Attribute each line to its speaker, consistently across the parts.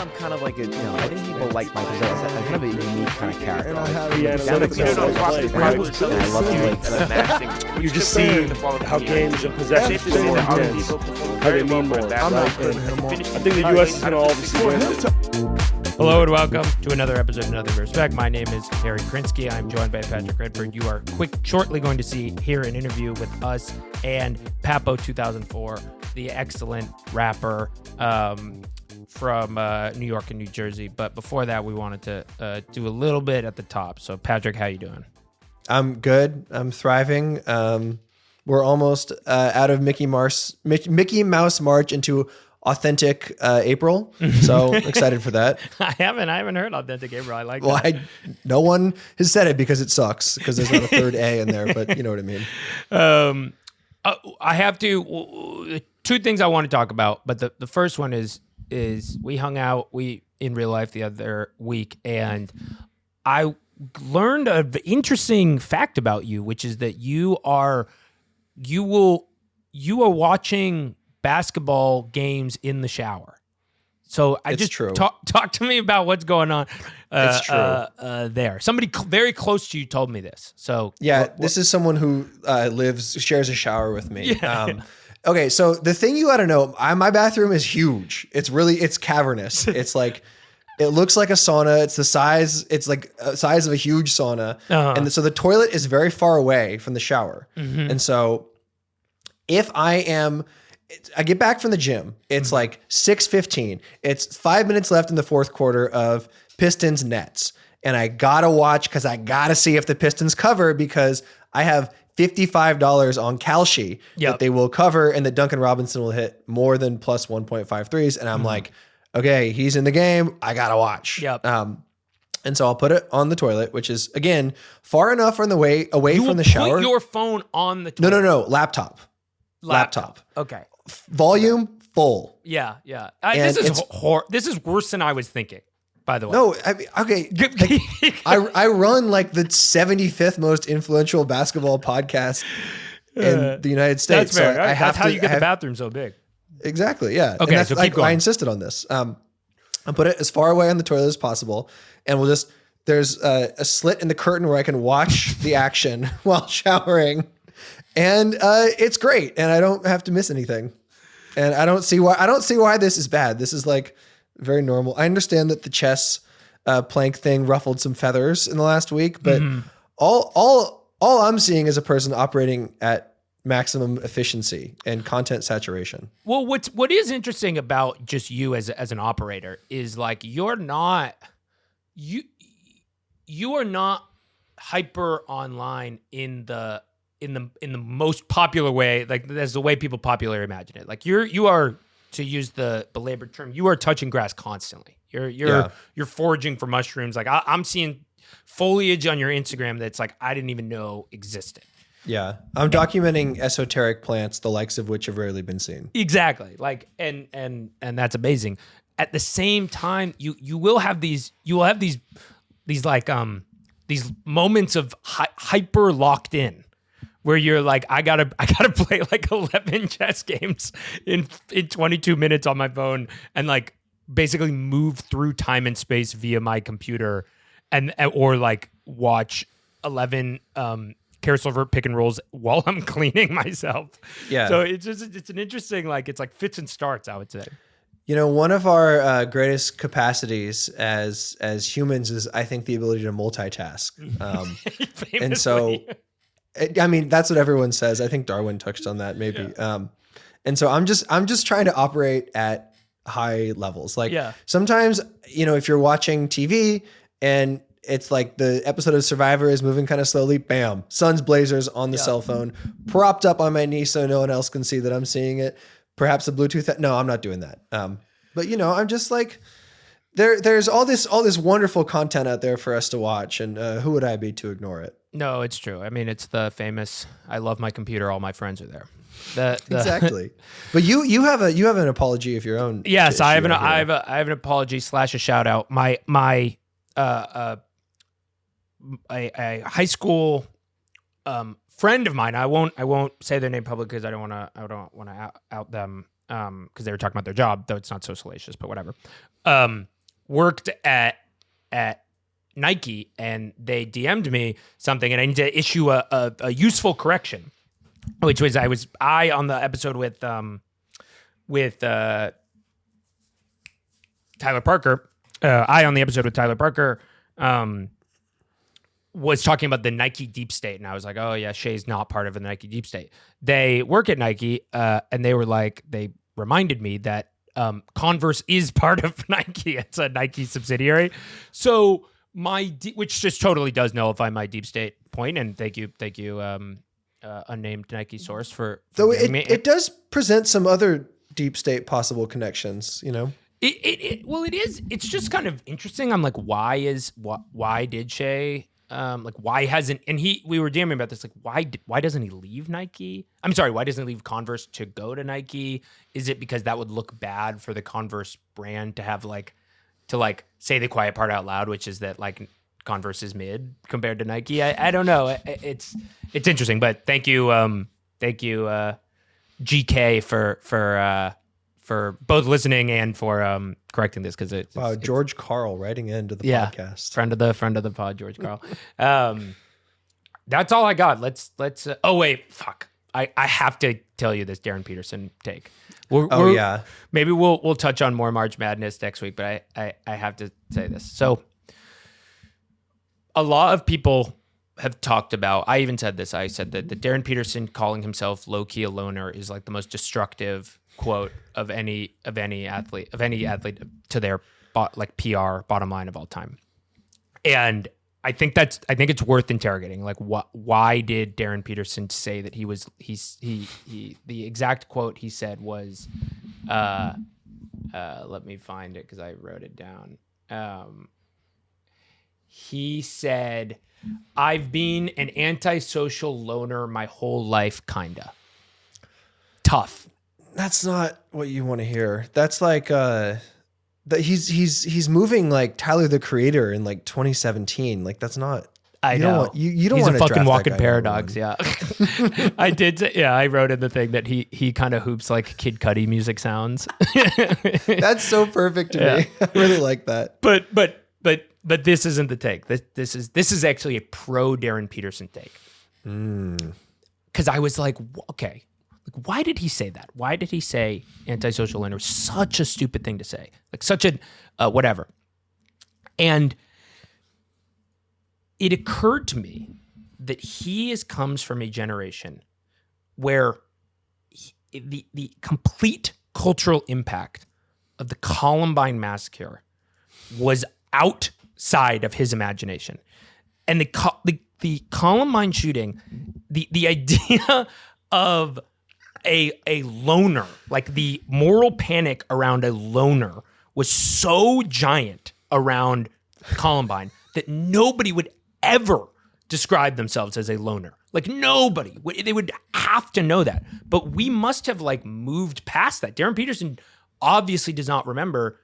Speaker 1: I'm kind of like I think people like Michael Jordan. I'm kind of a unique kind of character.
Speaker 2: And I have
Speaker 3: the analytics
Speaker 1: I love
Speaker 3: You just see how games and possessions are more intense, how they mean more.
Speaker 2: I'm not putting him on.
Speaker 3: I think the U.S. is going to obviously win.
Speaker 4: Hello and welcome to another episode of Nothing But Respect. My name is Darryn Peterson. I'm joined by Patrick Redford. You are shortly going to hear an interview with us and Papo2004, the excellent rapper from New York and New Jersey. But before that, we wanted to do a little bit at the top. So Patrick, how you doing?
Speaker 5: I'm good. I'm thriving. We're almost out of Mickey Mouse March into authentic April. So excited for that.
Speaker 4: I haven't heard authentic April. I like
Speaker 5: well,
Speaker 4: that.
Speaker 5: No one has said it because it sucks because there's not a third A in there, but you know what I mean.
Speaker 4: I have to two things I want to talk about, but the first one is we hung out in real life the other week, and I learned an interesting fact about you, which is that you are watching basketball games in the shower. So talk to me about what's going on.
Speaker 5: It's true.
Speaker 4: There, somebody very close to you told me this. So
Speaker 5: yeah, this is someone who shares a shower with me.
Speaker 4: Yeah.
Speaker 5: Okay, so the thing you got to know, my bathroom is huge. It's cavernous. It's like, it looks like a sauna. It's like a size of a huge sauna. Uh-huh. And so the toilet is very far away from the shower. Mm-hmm. And so if I get back from the gym, it's like 6:15. It's 5 minutes left in the fourth quarter of Pistons Nets. And I got to watch because I got to see if the Pistons cover because I have $55 on Kalshi that they will cover and that Duncan Robinson will hit more than plus 1.5 threes. And I'm like, okay, he's in the game. I got to watch.
Speaker 4: Yep.
Speaker 5: And so I'll put it on the toilet, which is, again, far enough from the way away from the shower.
Speaker 4: Put your phone on the toilet.
Speaker 5: No. Laptop.
Speaker 4: Okay.
Speaker 5: Volume full.
Speaker 4: Yeah. This is worse than I was thinking, by the way.
Speaker 5: No, okay. I run like the 75th most influential basketball podcast in the United States.
Speaker 4: That's fair.
Speaker 5: So
Speaker 4: that's how you get the bathroom so big.
Speaker 5: Exactly, yeah.
Speaker 4: Okay,
Speaker 5: and
Speaker 4: so keep going.
Speaker 5: I insisted on this. I put it as far away on the toilet as possible, and there's a slit in the curtain where I can watch the action while showering, and it's great, and I don't have to miss anything. And I don't see why this is bad. This is like very normal. I understand that the chess plank thing ruffled some feathers in the last week, but all I'm seeing is a person operating at maximum efficiency and content saturation.
Speaker 4: Well, what is interesting about just you as an operator is like you are not hyper online in the most popular way, like that's the way people popularly imagine it. Like you are, to use the belabored term, you are touching grass constantly. You're foraging for mushrooms. Like I'm seeing foliage on your Instagram that's like I didn't even know existed.
Speaker 5: Yeah, I'm documenting esoteric plants, the likes of which have rarely been seen.
Speaker 4: Exactly. Like, and that's amazing. At the same time, you will have these moments of hyper locked in, where you're like, I gotta play like 11 chess games in 22 minutes on my phone, and like basically move through time and space via my computer, or like watch 11 carousel vert pick and rolls while I'm cleaning myself. Yeah. So it's an interesting, like, it's like fits and starts, I would say.
Speaker 5: You know, one of our greatest capacities as humans is, I think, the ability to multitask. And so, I mean, that's what everyone says. I think Darwin touched on that maybe. Yeah. And so I'm just trying to operate at high levels. Like sometimes, if you're watching TV and it's like the episode of Survivor is moving kind of slowly, bam, Suns Blazers on the cell phone, propped up on my knee so no one else can see that I'm seeing it. Perhaps a Bluetooth. No, I'm not doing that. But I'm just like, there's all this wonderful content out there for us to watch, and who would I be to ignore it?
Speaker 4: No, it's true. I mean, it's the famous, I love my computer, all my friends are there.
Speaker 5: Exactly. But you have an apology of your own.
Speaker 4: Yes, I have an apology / a shout out. My a high school friend of mine. I won't say their name publicly because I don't want to out them because they were talking about their job, though it's not so salacious, but whatever. worked at Nike, and they DM'd me something, and I need to issue a useful correction, which was I on the episode with Tyler Parker. I on the episode with Tyler Parker was talking about the Nike deep state, and I was like, oh yeah, Shay's not part of the Nike deep state. They work at Nike, and they reminded me that Converse is part of Nike. It's a Nike subsidiary. So which just totally does nullify my deep state point. And thank you, unnamed Nike source for
Speaker 5: though it does present some other deep state possible connections, you know.
Speaker 4: Well, it is. It's just kind of interesting. I'm like, why did Shay? Why hasn't? And we were DMing about this. Like, why doesn't he leave Nike? I'm sorry, why doesn't he leave Converse to go to Nike? Is it because that would look bad for the Converse brand to have to say the quiet part out loud, which is that like Converse is mid compared to Nike? I don't know. It's interesting, but thank you, GK for both listening and for correcting this, because it's
Speaker 5: George Carl writing into the podcast.
Speaker 4: friend of the pod, George Carl. That's all I got. Let's oh wait, fuck. I have to tell you this Darryn Peterson take. Maybe we'll touch on more March Madness next week, but I have to say this. So a lot of people have talked about, I even said this, I said that the Darryn Peterson calling himself low-key a loner is like the most destructive quote of any athlete to their PR bottom line of all time. And I think it's worth interrogating. Like, why did Darryn Peterson say that the exact quote he said was, let me find it because I wrote it down. He said, "I've been an antisocial loner my whole life, kinda." Tough.
Speaker 5: That's not what you want to hear. That's like that he's moving like Tyler the Creator in like 2017. Like that's not.
Speaker 4: I know.
Speaker 5: You don't
Speaker 4: He's
Speaker 5: want
Speaker 4: a
Speaker 5: to
Speaker 4: fucking
Speaker 5: draft
Speaker 4: walking
Speaker 5: that guy
Speaker 4: paradox. Yeah. I did. I wrote in the thing that he kind of hoops like Kid Cudi music sounds.
Speaker 5: That's so perfect to me. I really like that.
Speaker 4: But this isn't the take. This is actually a pro Darryn Peterson take. Because I was like, okay, like, why did he say that? Why did he say antisocial loner? Such a stupid thing to say. Like such a whatever. And it occurred to me that he comes from a generation where the complete cultural impact of the Columbine massacre was outside of his imagination. And the Columbine shooting, the idea of a loner, like the moral panic around a loner was so giant around Columbine that nobody would ever describe themselves as a loner. Like nobody. They would have to know that. But we must have like moved past that. Darryn Peterson obviously does not remember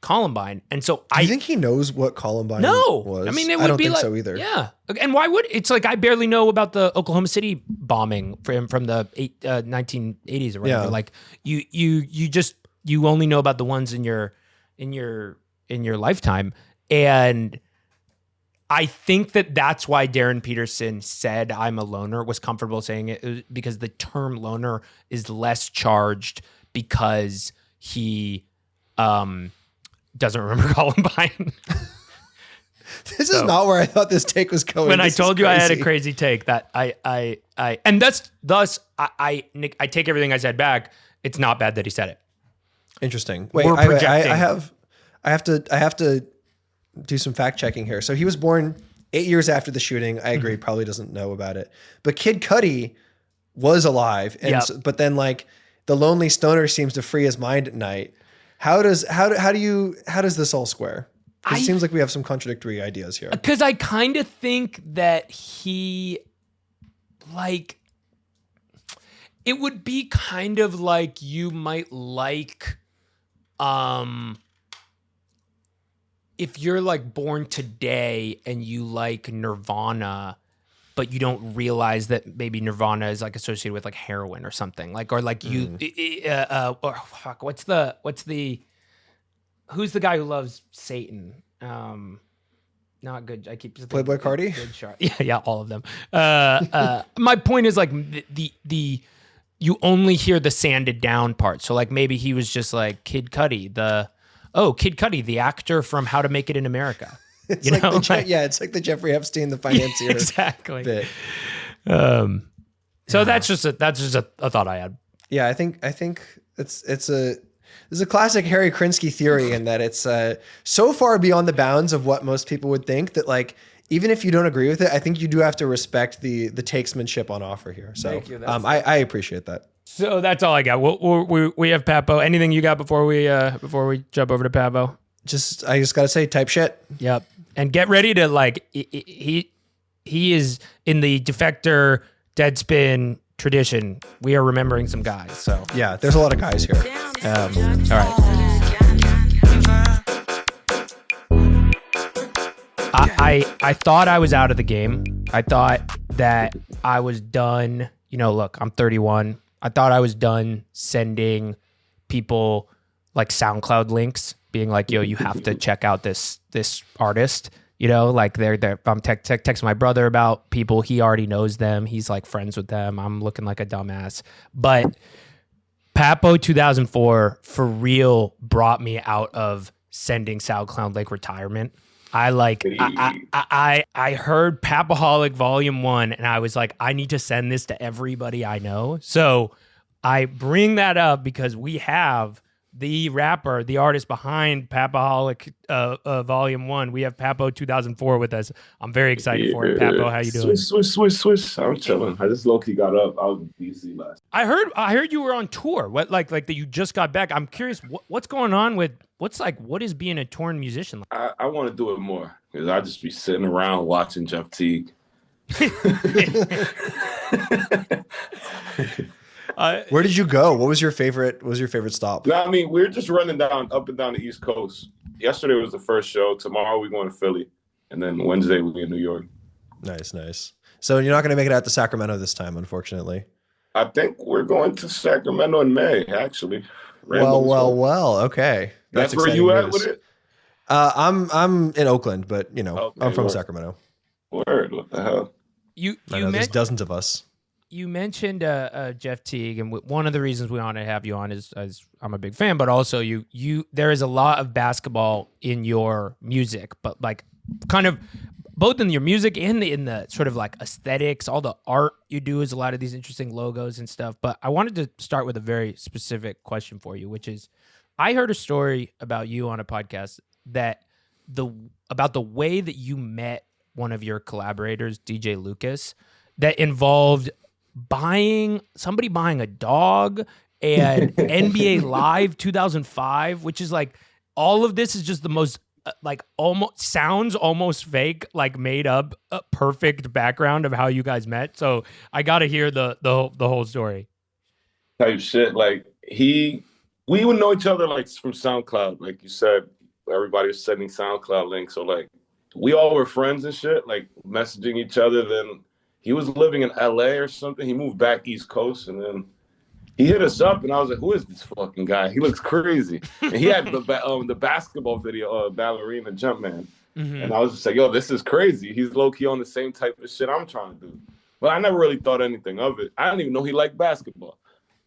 Speaker 4: Columbine. And so
Speaker 5: Do you think he knows what Columbine was?
Speaker 4: I mean, it would
Speaker 5: I don't
Speaker 4: be
Speaker 5: think
Speaker 4: like,
Speaker 5: so either.
Speaker 4: Yeah. And why would it's like I barely know about the Oklahoma City bombing from the 1980s or whatever.
Speaker 5: Yeah.
Speaker 4: Like you only know about the ones in your lifetime. And I think that's why Darryn Peterson said I'm a loner, was comfortable saying it, because the term loner is less charged because he doesn't remember Columbine.
Speaker 5: This is not where I thought this take was going.
Speaker 4: When I told you I had a crazy take, that I and thus I take everything I said back. It's not bad that he said it.
Speaker 5: Interesting. Wait,
Speaker 4: We're projecting.
Speaker 5: I have to do some fact checking here. So he was born 8 years after the shooting. I agree, probably doesn't know about it. But Kid Cudi was alive, and
Speaker 4: Yep.
Speaker 5: but then like the lonely stoner seems to free his mind at night. How does this all square? 'Cause it seems like we have some contradictory ideas here.
Speaker 4: Because I kind of think that he, like, it would be kind of like you might like, if you're like born today and you like Nirvana, but you don't realize that maybe Nirvana is like associated with like heroin or something, like, or like you, or fuck, what's the who's the guy who loves Satan? Not good. I keep
Speaker 5: Playboy Cardi.
Speaker 4: Good shot. Yeah, all of them. My point is like the you only hear the sanded down part. So like maybe he was just like Kid Cudi, Kid Cudi, the actor from How to Make It in America.
Speaker 5: It's it's like the Jeffrey Epstein, the financier.
Speaker 4: Exactly.
Speaker 5: Bit.
Speaker 4: So that's just a thought I had.
Speaker 5: Yeah, I think it's a classic Harry Krinsky theory in that it's so far beyond the bounds of what most people would think that like even if you don't agree with it, I think you do have to respect the takesmanship on offer here. So
Speaker 4: Thank you.
Speaker 5: I appreciate that. So
Speaker 4: that's all I got. We have Papo. Anything you got before we jump over to Papo?
Speaker 5: I just gotta say, type shit.
Speaker 4: Yep. And get ready to like he is in the Defector Deadspin tradition. We are remembering some guys. So
Speaker 5: yeah, there's a lot of guys here.
Speaker 4: All right. I thought I was out of the game. I thought that I was done. You know, look, I'm 31. I thought I was done sending people like SoundCloud links, being like, "Yo, you have to check out this artist." You know, like I'm texting my brother about people. He already knows them. He's like friends with them. I'm looking like a dumbass. But Papo2004 for real brought me out of sending SoundCloud link retirement. I heard Papaholic Volume 1 and I was like, I need to send this to everybody I know. So I bring that up because we have the rapper, the artist behind Papaholic Volume 1. We have Papo2004 with us. I'm very excited for it. Papo, how you doing?
Speaker 2: Swish. I'm chilling. I just low-key got up. I was in DC last.
Speaker 4: I heard you were on tour. What like that you just got back. I'm curious what's going on with what is being a touring musician like?
Speaker 2: I want to do it more because I just be sitting around watching Jeff Teague.
Speaker 5: Where did you go? What was your favorite stop?
Speaker 2: No, I mean, we're just running up and down the East Coast. Yesterday was the first show. Tomorrow we're going to Philly. And then Wednesday we'll be in New York.
Speaker 5: Nice. So you're not going to make it out to Sacramento this time, unfortunately.
Speaker 2: I think we're going to Sacramento in May, actually.
Speaker 5: Well. Okay.
Speaker 2: That's where you at with it?
Speaker 5: I'm in Oakland, but I'm from Sacramento.
Speaker 2: Word, what the hell?
Speaker 5: There's dozens of us.
Speaker 4: You mentioned Jeff Teague, and one of the reasons we want to have you on is I'm a big fan, but also you there is a lot of basketball in your music, but like kind of both in your music and in the sort of like aesthetics, all the art you do is a lot of these interesting logos and stuff. But I wanted to start with a very specific question for you, which is I heard a story about you on a podcast about the way that you met one of your collaborators, DJ Lucas, that involved somebody buying a dog and NBA Live 2005, which is like all of this is just the most like sounds almost fake, like made up a perfect background of how you guys met. So I got to hear the whole story.
Speaker 2: Type shit. Like we would know each other like from SoundCloud. Like you said, everybody was sending SoundCloud links. So like we all were friends and shit, like messaging each other. Then he was living in LA or something. He moved back East Coast and then he hit us up and I was like, who is this fucking guy? He looks crazy. And he had the basketball video, Ballerina Jumpman. Mm-hmm. And I was just like, yo, this is crazy. He's low-key on the same type of shit I'm trying to do. But I never really thought anything of it. I didn't even know he liked basketball.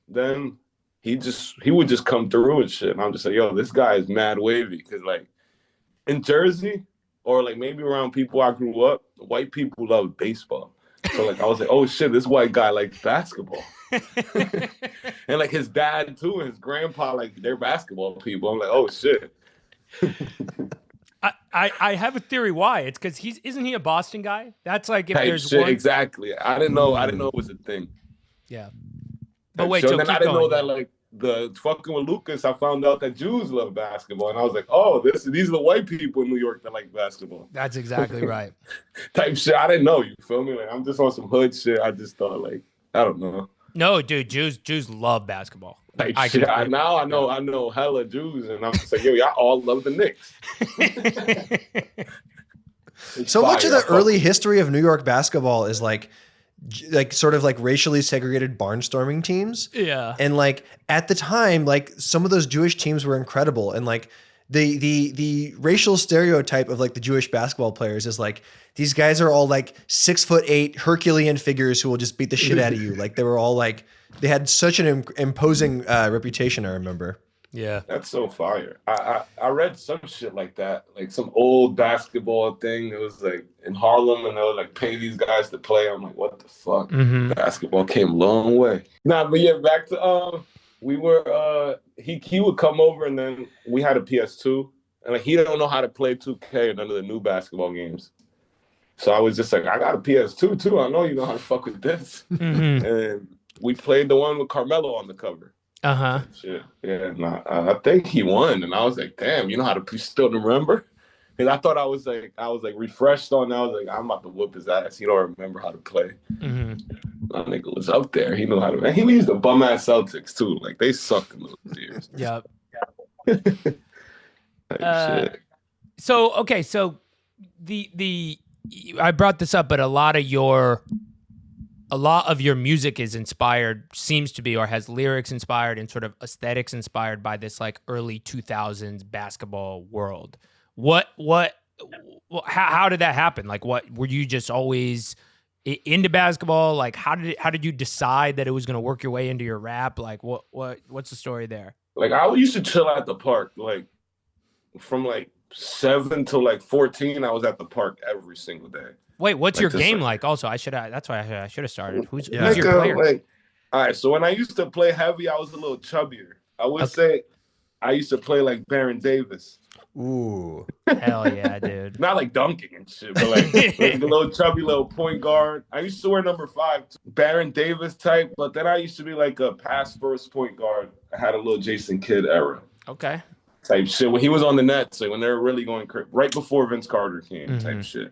Speaker 2: Then he would just come through and shit. And I'm just like, yo, this guy is mad wavy. Because like in Jersey or like maybe around people I grew up, white people love baseball. So like I was like, oh shit, this white guy likes basketball. And like his dad too, and his grandpa, like they're basketball people. I'm like, oh shit.
Speaker 4: I have a theory why. It's because isn't he a Boston guy? That's like if there's
Speaker 2: shit,
Speaker 4: one
Speaker 2: exactly. I didn't know it was a thing.
Speaker 4: Yeah. But wait,
Speaker 2: so then I didn't know that like the fucking with Lucas, I found out that Jews love basketball. And I was like, oh, these are the white people in New York that like basketball.
Speaker 4: That's exactly right.
Speaker 2: Type shit. I didn't know, you feel me? Like I'm just on some hood shit. I just thought like, I don't know.
Speaker 4: No, dude, Jews love basketball.
Speaker 2: Now I know hella Jews, and I'm just like, yo, y'all all love the Knicks.
Speaker 5: So much of the early history of New York basketball is like sort of like racially segregated barnstorming teams.
Speaker 4: Yeah.
Speaker 5: And like at the time, like some of those Jewish teams were incredible. And like the racial stereotype of like the Jewish basketball players is like these guys are all like 6'8" Herculean figures who will just beat the shit out of you. Like they were all like they had such an imposing reputation. I remember.
Speaker 4: Yeah,
Speaker 2: that's so fire. I read some shit like that, like some old basketball thing. It was like in Harlem, and they would like pay these guys to play. I'm like, what the fuck? Basketball came a long way. Nah, but yeah, back to we were he would come over, and then we had a PS2, and like he don't know how to play 2K or none of the new basketball games. So I was just like, I got a PS2 too. I know you know how to fuck with this. And we played the one with Carmelo on the cover. Shit. Yeah, I think he won, and I was like, damn, you know how to still remember? And I thought I was like refreshed on that. I was like, I'm about to whoop his ass. He don't remember how to play. My nigga was up there. He knew how to. Man, he used the bum ass Celtics too. Like they sucked in those years.
Speaker 4: Yep.
Speaker 2: Shit.
Speaker 4: So the I brought this up, but a lot of your music is inspired, seems to be, or has lyrics inspired and sort of aesthetics inspired by this like early 2000s basketball world. How did that happen? Like, what were you just always into basketball? Like, how did you decide that it was going to work your way into your rap? Like, what's the story there?
Speaker 2: Like, I used to chill at the park, like from like 7 to like 14. I was at the park every single day.
Speaker 4: Wait, what's your game like? Also, that's why I should have started. Who's your player?
Speaker 2: Like, all right, so when I used to play heavy, I was a little chubbier. I would say I used to play like Darryn Davis.
Speaker 5: Ooh.
Speaker 4: Hell yeah, dude.
Speaker 2: Not like dunking and shit, but like a little chubby little point guard. I used to wear number 5, Darryn Davis type, but then I used to be like a pass first point guard. I had a little Jason Kidd era.
Speaker 4: Okay.
Speaker 2: Type shit. When he was on the Nets, like when they were really going crazy, right before Vince Carter came, type shit.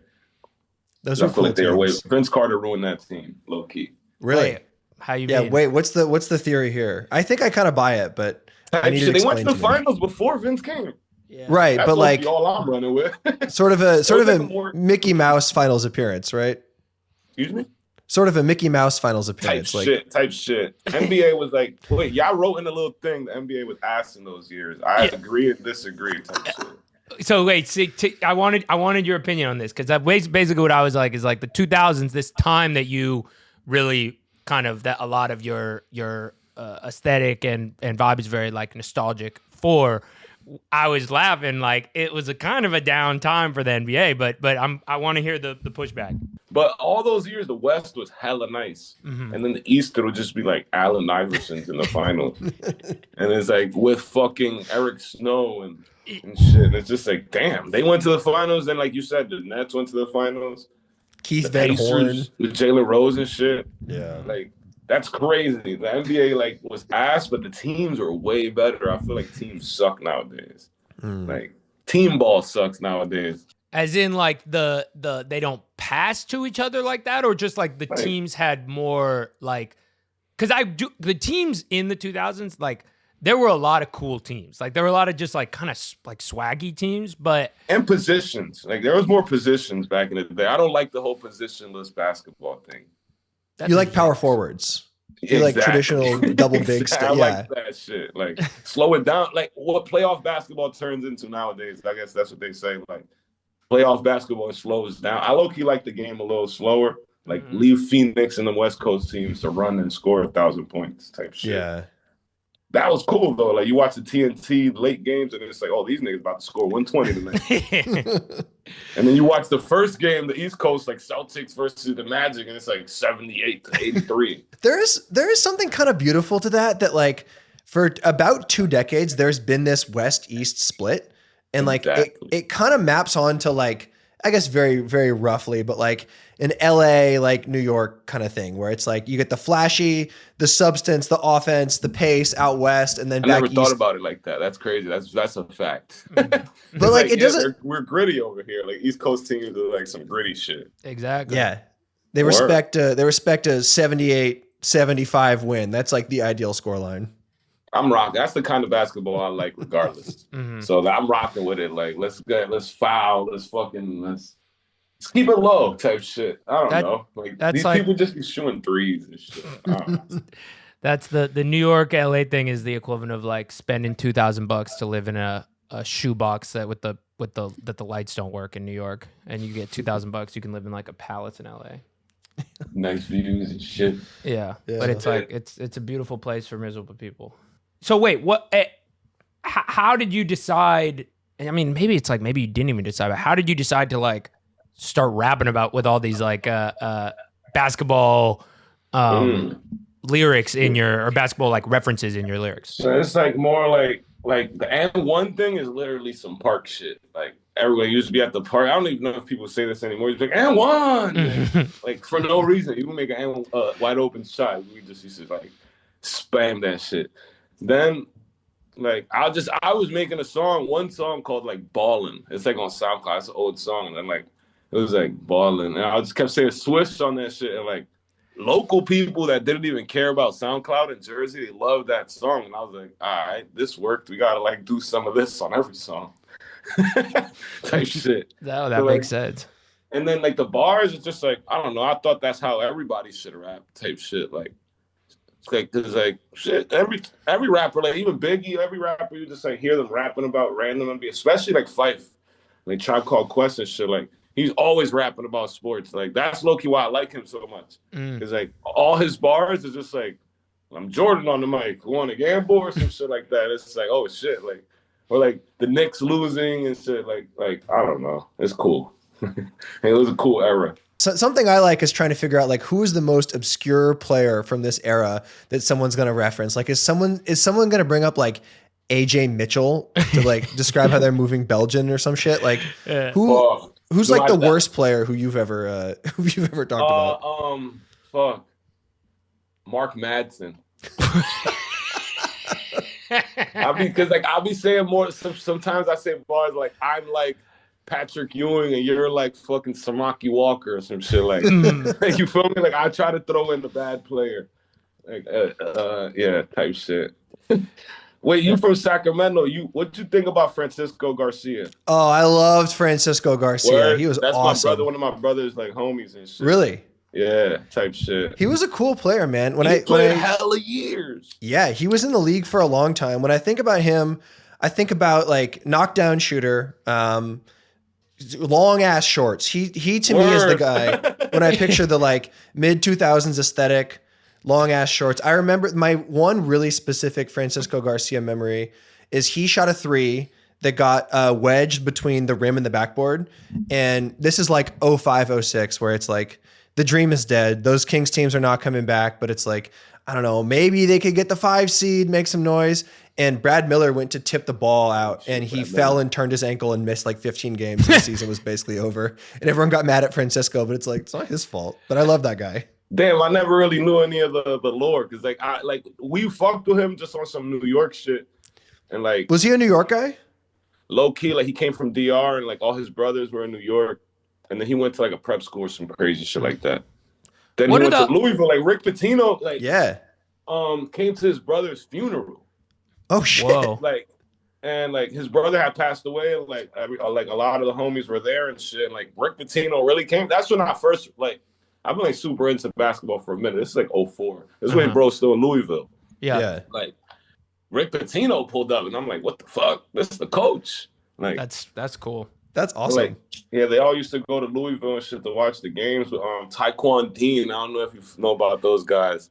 Speaker 5: Those were cool.
Speaker 2: Like they were Vince Carter ruined that team, low key.
Speaker 5: Really?
Speaker 4: Wait, how you?
Speaker 5: Yeah.
Speaker 4: mean?
Speaker 5: Wait. What's the theory here? I think I kind of buy it, but I need to
Speaker 2: they went
Speaker 5: explain
Speaker 2: to the
Speaker 5: me.
Speaker 2: finals before Vince came.
Speaker 4: Yeah.
Speaker 5: Right,
Speaker 2: That's
Speaker 5: but like
Speaker 2: all I'm running with.
Speaker 5: sort of a Mickey Mouse finals appearance, right?
Speaker 2: Excuse me.
Speaker 5: Sort of a Mickey Mouse finals appearance.
Speaker 2: Type shit. NBA was like, wait, y'all wrote in a little thing the NBA was ass in those years. I agree and disagree. Type shit.
Speaker 4: So wait, see, I wanted your opinion on this, because basically what I was like is like the 2000s, this time that you really kind of, that a lot of your aesthetic and vibe is very like nostalgic for. I was laughing like it was a kind of a down time for the NBA, but I want to hear the pushback.
Speaker 2: But all those years, the West was hella nice, and then the East would just be like Allen Iverson's in the finals, and it's like with fucking Eric Snow and shit. And it's just like, damn, they went to the finals, and like you said, the Nets went to the finals.
Speaker 5: Keith Van Horn,
Speaker 2: with Jalen Rose and shit.
Speaker 5: Yeah,
Speaker 2: like that's crazy. The NBA like was ass, but the teams were way better. I feel like teams suck nowadays. Like team ball sucks nowadays.
Speaker 4: As in like the they don't pass to each other like that, or just like the teams had more like, because the teams in the 2000s, like there were a lot of cool teams. Like there were a lot of just like kind of like swaggy teams, but
Speaker 2: and positions. Like there was more positions back in the day. I don't like the whole positionless basketball thing.
Speaker 5: You like power forwards. You like traditional double big stuff.
Speaker 2: I like that shit. Like slow it down. Like what playoff basketball turns into nowadays. I guess that's what they say. Like playoff basketball slows down. I low-key like the game a little slower. Like leave Phoenix and the West Coast teams to run and score 1,000 points type shit.
Speaker 5: Yeah.
Speaker 2: That was cool though. Like you watch the TNT late games and it's like, oh, these niggas about to score 120 tonight. And then you watch the first game, the East Coast, like Celtics versus the Magic, and it's like 78 to 83.
Speaker 5: There is something kind of beautiful to that like for about 2 decades, there's been this West-East split. And like it kind of maps on to like, I guess very, very roughly, but like an LA, like New York kind of thing, where it's like you get the flashy, the substance, the offense, the pace out west, and then
Speaker 2: I
Speaker 5: back
Speaker 2: never
Speaker 5: east.
Speaker 2: Thought about it like that. That's crazy. That's a fact.
Speaker 5: But like it doesn't.
Speaker 2: We're gritty over here. Like East Coast teams are like some gritty shit.
Speaker 4: Exactly.
Speaker 5: Yeah, they respect a 78-75 win. That's like the ideal scoreline.
Speaker 2: I'm rocking. That's the kind of basketball I like, regardless. So I'm rocking with it. Like let's foul. Let's keep it low type shit. I don't know. Like these people just be shooting threes and shit. I don't know.
Speaker 4: That's the New York LA thing is the equivalent of like spending $2,000 to live in a shoebox that with the that the lights don't work in New York, and you get $2,000, you can live in like a palace in LA.
Speaker 2: Nice views and shit.
Speaker 4: Yeah, but it's like it's a beautiful place for miserable people. So wait, what? How did you decide? I mean, maybe it's like maybe you didn't even decide, but how did you decide to like start rapping about with all these like basketball lyrics in your or basketball like references in your lyrics?
Speaker 2: So it's like more like the and one thing is literally some park shit. Like everyone used to be at the park. I don't even know if people say this anymore. It's like and one, like for no reason. You would make an wide open shot. We just used to like spam that shit. Then like I was making one song called like Ballin'. It's like on SoundCloud. It's an old song, and then like it was like Ballin', and I just kept saying Swish on that shit, and like local people that didn't even care about SoundCloud in Jersey, they loved that song, and I was like, all right, this worked. We gotta like do some of this on every song, type shit.
Speaker 4: That makes sense.
Speaker 2: And then like the bars, it's just like I don't know. I thought that's how everybody should rap, type shit. Like. Like, cause like shit, every rapper, like even Biggie, every rapper, you just like hear them rapping about random, especially like Phife, like Tribe Called Quest and shit. Like he's always rapping about sports. Like that's low key why I like him so much. Cause like all his bars is just like I'm Jordan on the mic, want to gamble or some shit like that. It's like oh shit, like or like the Knicks losing and shit. Like I don't know, it's cool. It was a cool era.
Speaker 5: So something I like is trying to figure out like who is the most obscure player from this era that someone's going to reference. Like is someone going to bring up like AJ Mitchell to like describe how they're moving Belgian or some shit? Like who's like the worst player who you've ever talked about?
Speaker 2: Mark Madsen. I'll be saying more. Sometimes I say bars like I'm like Patrick Ewing and you're like fucking Samaki Walker or some shit like you feel me? Like I try to throw in the bad player. Like yeah, type shit. Wait, you from Sacramento. What you think about Francisco Garcia?
Speaker 5: Oh, I loved Francisco Garcia.
Speaker 2: Word?
Speaker 5: He was
Speaker 2: That's
Speaker 5: awesome.
Speaker 2: my brother, one of my brothers like homies and shit.
Speaker 5: Really?
Speaker 2: Yeah, type shit.
Speaker 5: He was a cool player, man.
Speaker 2: He played hella years.
Speaker 5: Yeah, he was in the league for a long time. When I think about him, I think about like knockdown shooter, long ass shorts. He to me is the guy when I picture the like mid 2000s aesthetic, long ass shorts. I remember my one really specific Francisco Garcia memory is he shot a three that got wedged between the rim and the backboard. And this is like 05, 06, where it's like the dream is dead. Those Kings teams are not coming back, but it's like, I don't know, maybe they could get the 5 seed, make some noise. And Brad Miller went to tip the ball out and he fell and turned his ankle and missed like 15 games. The season was basically over. And everyone got mad at Francisco, but it's like, it's not his fault. But I love that guy.
Speaker 2: Damn, I never really knew any of the lore. Cause like we fucked with him just on some New York shit. And like,
Speaker 5: was he a New York guy?
Speaker 2: Low key, like he came from DR and like all his brothers were in New York. And then he went to like a prep school or some crazy shit like that. Then he went to Louisville, like Rick Pitino, like came to his brother's funeral.
Speaker 5: Oh shit!
Speaker 4: Whoa.
Speaker 2: Like his brother had passed away, and like a lot of the homies were there and shit. And like Rick Pitino really came. That's when I first like I've been like super into basketball for a minute. This is like 04. This is when bro's still in Louisville.
Speaker 4: Yeah.
Speaker 2: Like Rick Pitino pulled up, and I'm like, what the fuck? This is the coach. Like
Speaker 4: that's cool.
Speaker 5: That's awesome.
Speaker 2: Like, yeah, they all used to go to Louisville and shit to watch the games with Taekwon Dean. I don't know if you know about those guys.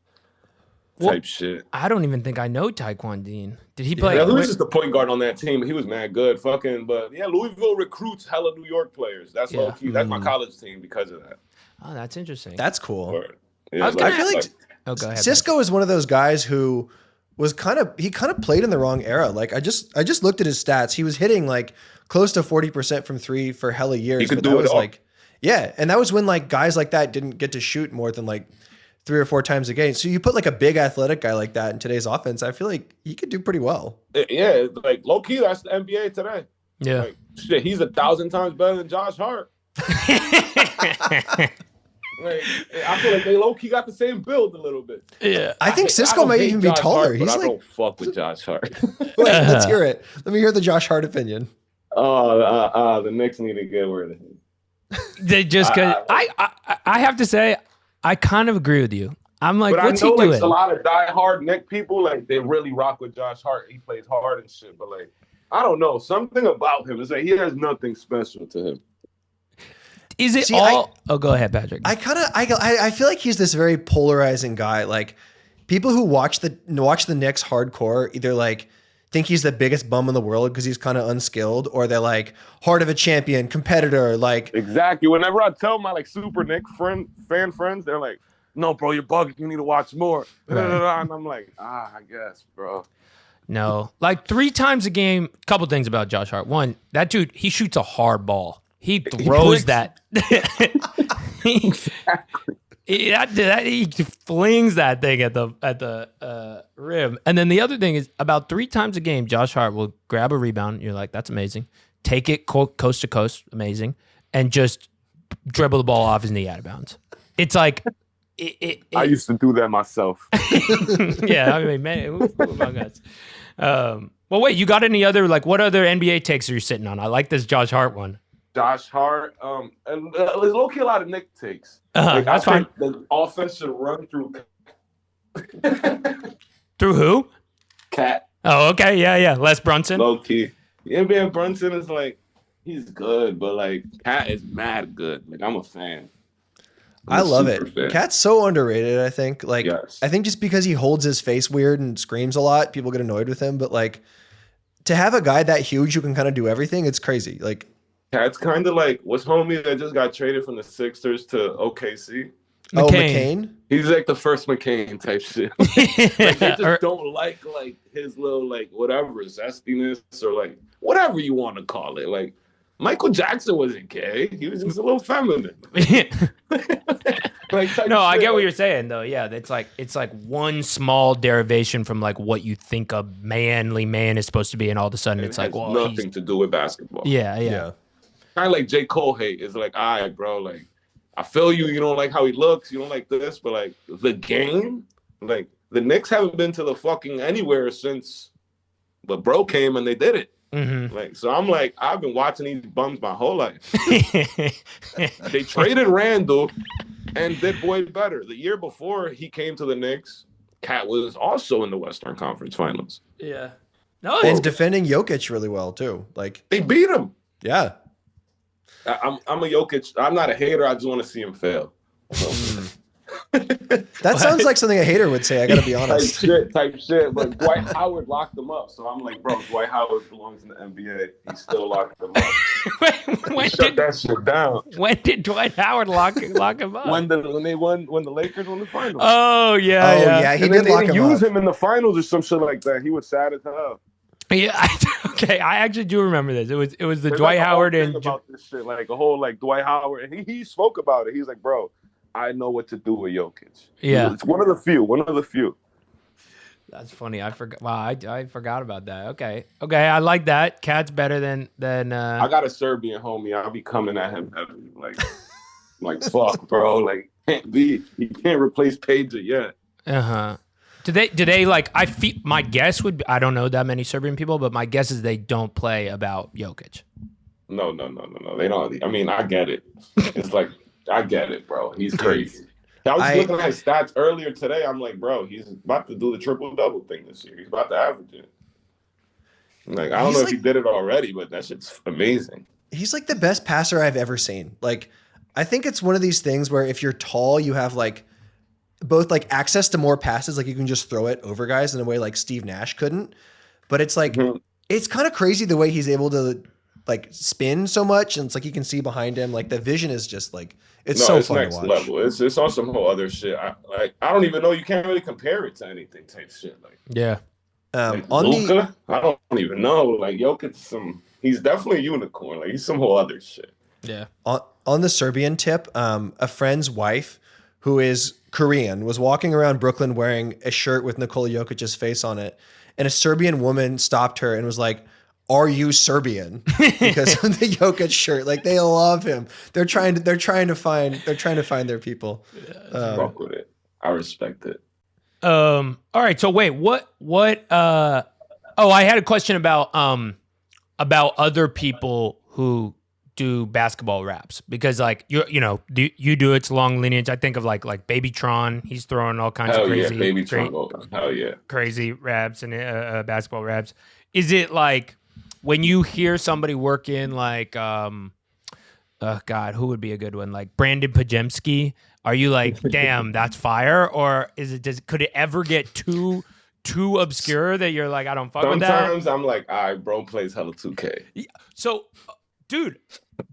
Speaker 2: Type shit.
Speaker 4: I don't even think I know Taekwon Dean. Did he play?
Speaker 2: Yeah, he was just the point guard on that team. He was mad good. But yeah, Louisville recruits hella New York players. That's low key. That's my college team because of that.
Speaker 4: Oh, that's interesting.
Speaker 5: That's cool.
Speaker 2: Yeah,
Speaker 5: I feel like
Speaker 4: go ahead,
Speaker 5: Cisco is one of those guys who was kind of played in the wrong era. Like I just looked at his stats. He was hitting like close to 40% from three for hella years.
Speaker 2: He could do it all.
Speaker 5: Like, yeah, and that was when like guys like that didn't get to shoot more than like 3 or 4 times a game. So you put like a big athletic guy like that in today's offense, I feel like he could do pretty well.
Speaker 2: Yeah, like low key, that's the NBA today.
Speaker 4: Yeah,
Speaker 2: like, shit, he's 1,000 times better than Josh Hart. Like, I feel like they low key got the same build a little bit.
Speaker 5: Yeah, I think Cisco might even be taller.
Speaker 2: Hart,
Speaker 5: He's
Speaker 2: I
Speaker 5: like,
Speaker 2: don't fuck with Josh Hart.
Speaker 5: Wait, let's hear it. Let me hear the Josh Hart opinion.
Speaker 2: Oh, the Knicks need to get rid of him.
Speaker 4: They just I have to say I kind of agree with you. I'm like,
Speaker 2: but
Speaker 4: what's
Speaker 2: I know,
Speaker 4: he doing?
Speaker 2: Like, a lot of diehard Knicks people, like they really rock with Josh Hart. He plays hard and shit, but like I don't know. Something about him is like he has nothing special to him.
Speaker 4: Is it all? Go ahead, Patrick.
Speaker 5: I feel like he's this very polarizing guy. Like people who watch the Knicks hardcore either like think he's the biggest bum in the world because he's kind of unskilled, or they're like heart of a champion, competitor. Like
Speaker 2: exactly. Whenever I tell my like super Nick fan friends, they're like, "No, bro, you're bugging. You need to watch more." Right. And I'm like, I guess, bro.
Speaker 4: No, like 3 times a game. Couple things about Josh Hart. One, that dude, he shoots a hard ball. He throws that. He flings that thing at the rim. And then the other thing is about 3 times a game, Josh Hart will grab a rebound. You're like, that's amazing. Take it coast to coast, amazing, and just dribble the ball off his knee out of bounds. It's like. I
Speaker 2: used to do that myself.
Speaker 4: Yeah, I mean, man, who among us? Well, wait, you got any other, like, what other NBA takes are you sitting on? I like this Josh Hart one.
Speaker 2: Josh Hart, and there's low-key a lot of Nick takes.
Speaker 4: That's fine.
Speaker 2: The offense should run through.
Speaker 4: Through who?
Speaker 2: Cat.
Speaker 4: Oh, okay, yeah. Les Brunson.
Speaker 2: Low-key. NBA Brunson is like, he's good, but like, Cat is mad good. Like, I'm a fan.
Speaker 5: I love it. Cat's so underrated, I think. Like, yes. I think just because he holds his face weird and screams a lot, people get annoyed with him. But like, to have a guy that huge who can kind of do everything, it's crazy. Like,
Speaker 2: Cat's kind of like what's homie that just got traded from the Sixers to OKC.
Speaker 5: McCain.
Speaker 2: He's like the first McCain type shit. Like, they just don't like his little like whatever zestiness or like whatever you want to call it. Like Michael Jackson wasn't gay. He was just a little feminine.
Speaker 4: I get what you're saying though. Yeah, it's like one small derivation from like what you think a manly man is supposed to be, and all of a sudden it's like, well,
Speaker 2: nothing to do with basketball.
Speaker 4: Yeah.
Speaker 2: Kind of like J. Cole hate is like, all right, bro, like I feel you. You don't like how he looks. You don't like this, but like the game, like the Knicks haven't been to the fucking anywhere since, but bro came and they did it.
Speaker 4: Mm-hmm.
Speaker 2: Like, so I'm like, I've been watching these bums my whole life. They traded Randall and did Boy better. The year before he came to the Knicks, Cat was also in the Western Conference Finals.
Speaker 4: Yeah.
Speaker 5: No, and defending Jokic really well too. Like
Speaker 2: they beat him.
Speaker 5: Yeah.
Speaker 2: I'm a Jokic. I'm not a hater. I just want to see him fail. So.
Speaker 5: That sounds like something a hater would say. I gotta be honest.
Speaker 2: Type shit. But Dwight Howard locked them up, so I'm like, bro, Dwight Howard belongs in the NBA. He still locked them up. Shut that shit down.
Speaker 4: When did Dwight Howard lock him up?
Speaker 2: When the Lakers won the finals.
Speaker 4: Oh yeah.
Speaker 5: He did lock him up.
Speaker 2: Use him in the finals or some shit like that. He was sad as hell.
Speaker 4: Yeah, okay. I actually do remember this. It was the Dwight Howard and
Speaker 2: about this shit, like a whole like Dwight Howard. And he spoke about it. He's like, bro, I know what to do with Jokic.
Speaker 4: Yeah,
Speaker 2: it's one of the few.
Speaker 4: That's funny. I forgot. Wow, I forgot about that. Okay. I like that. Cat's better than.
Speaker 2: I got a Serbian homie. I'll be coming at him heavy. Like fuck, bro. Like he can't replace Pager yet.
Speaker 4: Do they like? I feel my guess would be, I don't know that many Serbian people, but my guess is they don't play about Jokic.
Speaker 2: No. They don't. I mean, I get it. It's like I get it, bro. He's crazy. I was looking at his stats earlier today. I'm like, bro, he's about to do the triple-double thing this year. He's about to average it. Like, I don't know if he did it already, but that shit's amazing.
Speaker 5: He's like the best passer I've ever seen. Like, I think it's one of these things where if you're tall, you have like both like access to more passes. Like you can just throw it over guys in a way like Steve Nash couldn't. But it's like, it's kind of crazy the way he's able to like spin so much. And it's like, you can see behind him. Like the vision is just like, it's fun to watch.
Speaker 2: Level. It's on some whole other shit. I don't even know. You can't really compare it to anything type shit. Like,
Speaker 4: yeah.
Speaker 2: Like Luka, I don't even know. Like Jokic, he's definitely a unicorn. Like he's some whole other shit.
Speaker 4: Yeah.
Speaker 5: On the Serbian tip, a friend's wife who is Korean was walking around Brooklyn wearing a shirt with Nikola Jokic's face on it, and a Serbian woman stopped her and was like, "Are you Serbian?" Because of the Jokic shirt. Like they love him. They're trying to find their people.
Speaker 2: Fuck with it. I respect it.
Speaker 4: All right. So wait, what I had a question about other people who do basketball raps, because like you do it's long lineage. I think of like Babytron. He's throwing all kinds of crazy,
Speaker 2: Babytron. Hell yeah,
Speaker 4: crazy raps and basketball raps. Is it like when you hear somebody work in like, God, who would be a good one? Like Brandon Pajemski. Are you like, damn, that's fire? Or could it ever get too obscure that you're like, I don't fuck with that?
Speaker 2: Sometimes I'm like, all right, bro plays hella 2K.
Speaker 4: So, dude,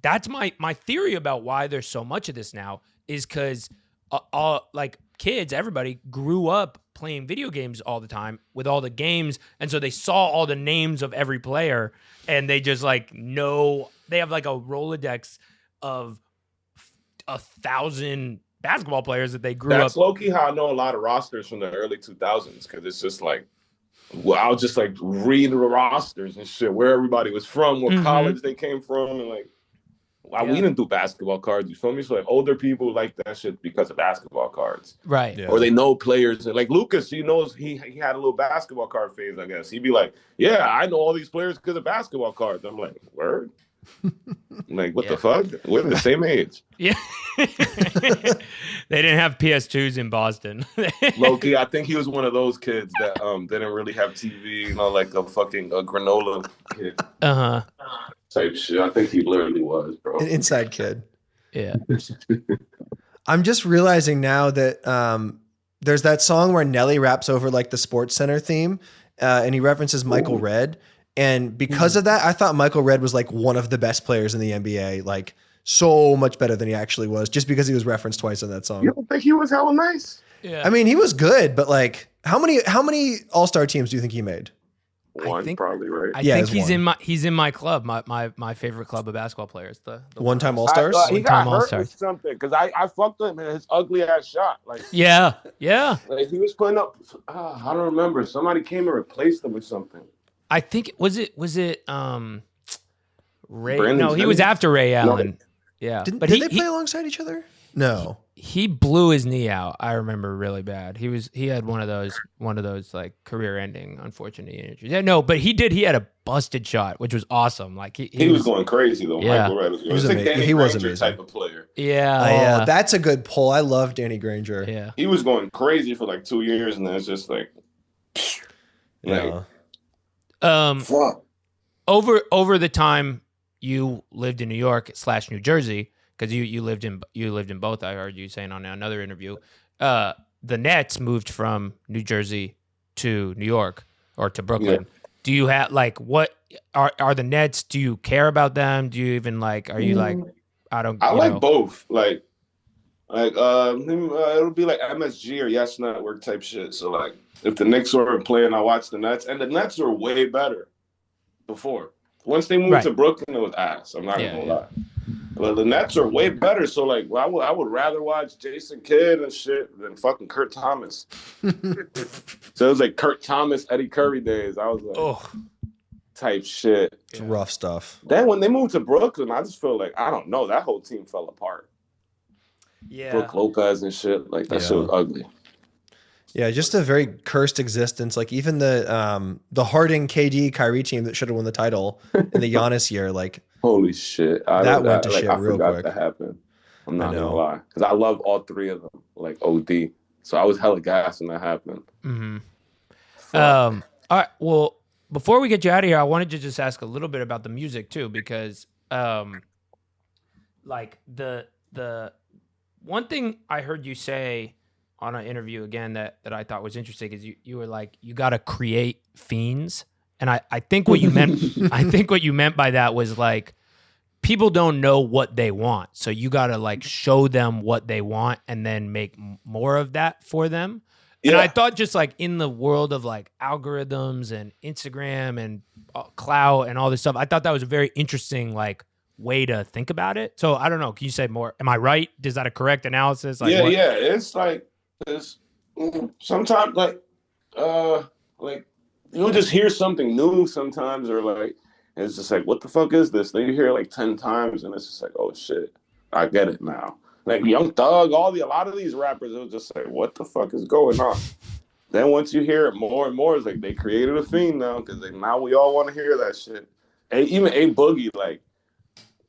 Speaker 4: that's my theory about why there's so much of this now is because like kids, everybody grew up playing video games all the time with all the games. And so they saw all the names of every player and they just like know they have like a Rolodex of 1,000 basketball players that they grew up.
Speaker 2: That's low-key how I know a lot of rosters from the early 2000s because it's just like, well, I'll just like read the rosters and shit, where everybody was from, what college they came from, and like, we didn't do basketball cards, you feel me? So like older people like that shit because of basketball cards.
Speaker 4: Right.
Speaker 2: Yeah. Or they know players. Like Lucas, he knows he had a little basketball card phase, I guess. He'd be like, yeah, I know all these players because of basketball cards. I'm like, word? Like, what the fuck? We're the same age.
Speaker 4: Yeah. They didn't have PS2s in Boston.
Speaker 2: Low-key, I think he was one of those kids that didn't really have TV, like a fucking granola kid. Type shit. I think he literally was, bro.
Speaker 5: An inside kid.
Speaker 4: Yeah.
Speaker 5: I'm just realizing now that there's that song where Nelly raps over like the Sports Center theme, and he references Michael Redd. And because of that, I thought Michael Redd was like one of the best players in the NBA, like so much better than he actually was, just because he was referenced twice in that song.
Speaker 2: You don't think he was hella nice?
Speaker 4: Yeah.
Speaker 5: I mean, he was good, but like, how many All-Star teams do you think he made?
Speaker 2: One, probably, right?
Speaker 4: I think he's in my club, my favorite club of basketball players. The
Speaker 5: one-time All-Stars?
Speaker 2: He got hurt with something because I fucked him in his ugly ass shot. Like
Speaker 4: yeah.
Speaker 2: Like he was putting up. I don't remember. Somebody came and replaced him with something.
Speaker 4: I think was it Ray?
Speaker 2: Brandon
Speaker 4: no, he was after Ray Allen.
Speaker 2: No.
Speaker 4: Yeah,
Speaker 5: did they play alongside each other? No.
Speaker 4: He blew his knee out. I remember really bad. He had one of those like career-ending unfortunate injuries. Yeah, no, but he had a busted shot, which was awesome. Like he was
Speaker 2: going crazy though.
Speaker 4: Yeah.
Speaker 2: Michael Redd.
Speaker 5: He was amazing. He was amazing
Speaker 2: type of player.
Speaker 4: Yeah.
Speaker 5: Oh, that's a good pull. I love Danny Granger.
Speaker 4: Yeah.
Speaker 2: He was going crazy for like 2 years, and then it's just like,
Speaker 5: yeah.
Speaker 2: Fuck.
Speaker 4: Over the time you lived in New York / New Jersey, because you lived in both. I heard you saying on another interview. The Nets moved from New Jersey to New York or to Brooklyn. Yeah. Do you have like what are the Nets? Do you care about them? Do you even like? Are you like? I
Speaker 2: like both. Like it'll be like MSG or Yes Network type shit. So like, if the Knicks were playing, I watch the Nets, and the Nets were way better before. Once they moved to Brooklyn, it was ass. I'm not gonna lie. But the Nets are way better. So like, I would rather watch Jason Kidd and shit than fucking Kurt Thomas. So it was like Kurt Thomas, Eddie Curry days. I was like, type shit.
Speaker 5: It's rough stuff.
Speaker 2: Then when they moved to Brooklyn, I just feel like, I don't know, that whole team fell apart.
Speaker 4: Yeah.
Speaker 2: Brook Lopez and shit, like that shit was ugly.
Speaker 5: Yeah, just a very cursed existence. Like even the Harden, KD, Kyrie team that should have won the title in the Giannis year, like
Speaker 2: holy shit,
Speaker 5: that went to shit real quick.
Speaker 2: That happened. I'm not gonna lie, because I love all three of them, like OD. So I was hella gassed when that happened.
Speaker 4: Mm-hmm. All right. Well, before we get you out of here, I wanted to just ask a little bit about the music too, because like the one thing I heard you say on an interview again that I thought was interesting is you were like, you got to create fiends. And I think what you meant by that was like, people don't know what they want. So you got to like show them what they want and then make more of that for them. Yeah. And I thought just like in the world of like algorithms and Instagram and clout and all this stuff, I thought that was a very interesting like way to think about it. So I don't know. Can you say more? Am I right? Is that a correct analysis? Like,
Speaker 2: yeah. It's like, sometimes like you'll just hear something new sometimes, or like it's just like, what the fuck is this? Then you hear it like 10 times and it's just like, oh shit, I get it now. Like Young Thug, a lot of these rappers, it was just like, what the fuck is going on? Then once you hear it more and more, it's like they created a fiend now, because like now we all want to hear that shit. And even A Boogie, like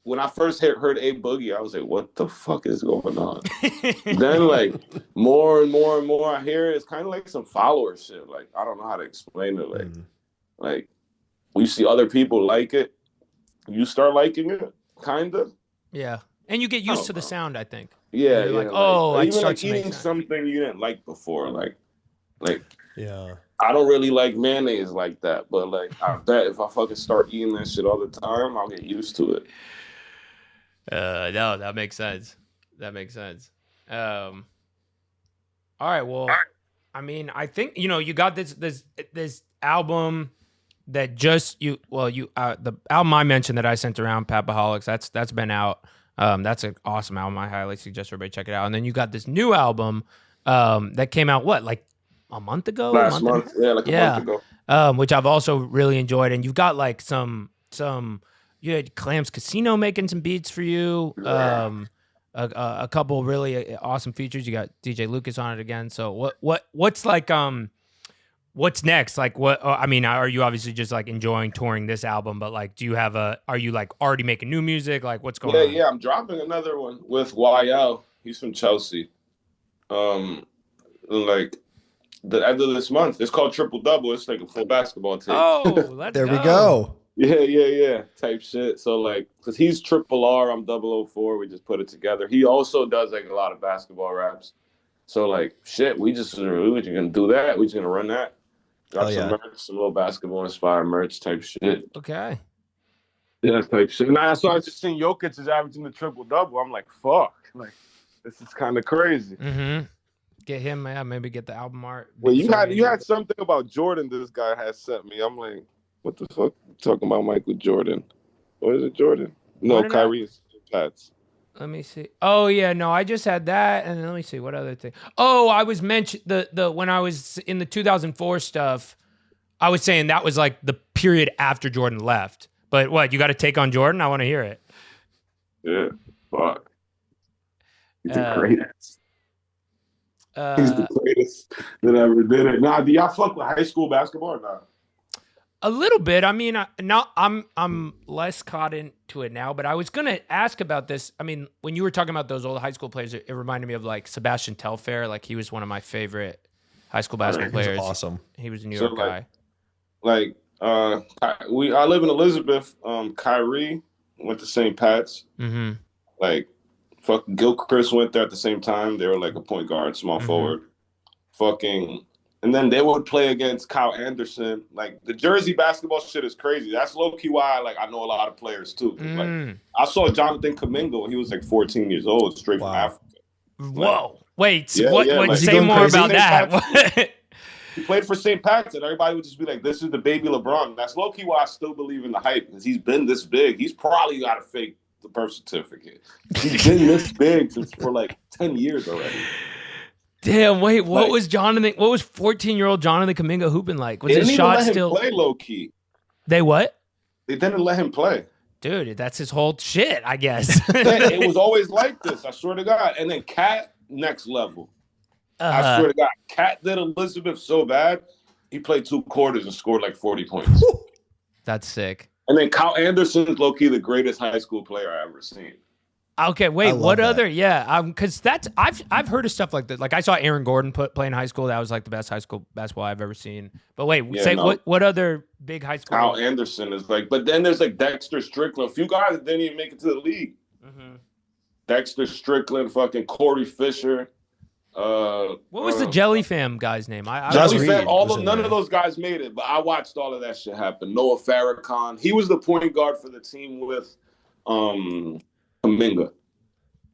Speaker 2: when I first heard A Boogie, I was like, what the fuck is going on? Then like more and more and more I hear it, it's kind of like some follower shit. Like I don't know how to explain it. Like when you see other people like it, you start liking it, kind of.
Speaker 4: Yeah. And you get used to the sound, I think.
Speaker 2: Yeah,
Speaker 4: you're
Speaker 2: yeah.
Speaker 4: like, oh,
Speaker 2: like,
Speaker 4: it
Speaker 2: even
Speaker 4: starts
Speaker 2: like
Speaker 4: to make
Speaker 2: eating
Speaker 4: sense.
Speaker 2: something you didn't like before, like
Speaker 5: Yeah.
Speaker 2: I don't really like mayonnaise like that, but like I bet if I fucking start eating that shit all the time, I'll get used to it.
Speaker 4: No, that makes sense. All right, well, I mean, I think you got this album that just the album I mentioned that I sent around, Papaholics, that's been out. That's an awesome album. I highly suggest everybody check it out. And then you got this new album that came out like a month ago?
Speaker 2: Last month, a month ago.
Speaker 4: Which I've also really enjoyed. And you've got like some you had Clams Casino making some beats for you. A couple really awesome features. You got DJ Lucas on it again. So what's like what's next? Like what? I mean, are you obviously just like enjoying touring this album? But like, are you like already making new music? Like, what's going on?
Speaker 2: Yeah. I'm dropping another one with YL. He's from Chelsea. Like the end of this month. It's called Triple Double. It's like a full basketball team.
Speaker 4: Oh, let's
Speaker 5: There we go.
Speaker 2: Yeah. Type shit. So like, cause he's Triple R, I'm 004. We just put it together. He also does like a lot of basketball raps. So like, shit, we just gonna do that. We just gonna run that. Got some merch, some little basketball inspired merch type shit.
Speaker 4: Okay.
Speaker 2: Yeah, type shit. And so I just seen Jokic is averaging the triple double. I'm like, fuck. Like, this is kind of crazy.
Speaker 4: Mm-hmm. Get him, maybe get the album art.
Speaker 2: Well, you had something about Jordan this guy has sent me. I'm like, what the fuck? Talking about Michael Jordan. What is it, Jordan? No, Kyrie is Pats.
Speaker 4: Let me see. Oh yeah, no, I just had that, and let me see what other thing. Oh, I was mentioned the when I was in the 2004 stuff, I was saying that was like the period after Jordan left. But what, you got to take on Jordan? I want to hear it.
Speaker 2: Yeah, fuck. He's the greatest. He's the greatest that ever did it. Nah, do y'all fuck with high school basketball or not?
Speaker 4: A little bit. I mean, I'm less caught into it now, but I was gonna ask about this. I mean, when you were talking about those old high school players, it reminded me of like Sebastian Telfair. Like he was one of my favorite high school basketball players.
Speaker 5: Awesome.
Speaker 4: He was a New York guy.
Speaker 2: I live in Elizabeth. Kyrie went to St. Pat's.
Speaker 4: Mm-hmm.
Speaker 2: Like, fucking Gilchrist went there at the same time. They were like a point guard, small forward. And then they would play against Kyle Anderson. Like, the Jersey basketball shit is crazy. That's low-key why I know a lot of players, too. Like, I saw Jonathan Kaminga when he was, like, 14 years old, straight from Africa.
Speaker 4: Whoa. Wait,
Speaker 2: Yeah,
Speaker 4: what?
Speaker 2: like,
Speaker 4: Say more about that.
Speaker 2: He played for St. Pat's, and everybody would just be like, this is the baby LeBron. That's low-key why I still believe in the hype, because he's been this big. He's probably got to fake the birth certificate. He's been this big for, like, 10 years already.
Speaker 4: Damn, wait, what was 14-year-old Jonathan Kaminga hooping like? Was his shot still
Speaker 2: play low key?
Speaker 4: They what?
Speaker 2: They didn't let him play.
Speaker 4: Dude, that's his whole shit, I guess.
Speaker 2: It was always like this, I swear to God. And then Cat, next level. I swear to God. Cat did Elizabeth so bad, he played 2 quarters and scored like 40 points.
Speaker 4: That's sick.
Speaker 2: And then Kyle Anderson's low key the greatest high school player I ever seen.
Speaker 4: Okay, wait. What other? Yeah, because I've heard of stuff like that. Like I saw Aaron Gordon play in high school. That was like the best high school basketball I've ever seen. But wait, what other big high school?
Speaker 2: Kyle Anderson is like. But then there's like Dexter Strickland. A few guys that didn't even make it to the league.
Speaker 4: Mm-hmm.
Speaker 2: Dexter Strickland, fucking Corey Fisher.
Speaker 4: What was the Jelly Fam guy's name?
Speaker 2: Jelly Fam. None of those guys made it, but I watched all of that shit happen. Noah Farrakhan. He was the point guard for the team with Kaminga.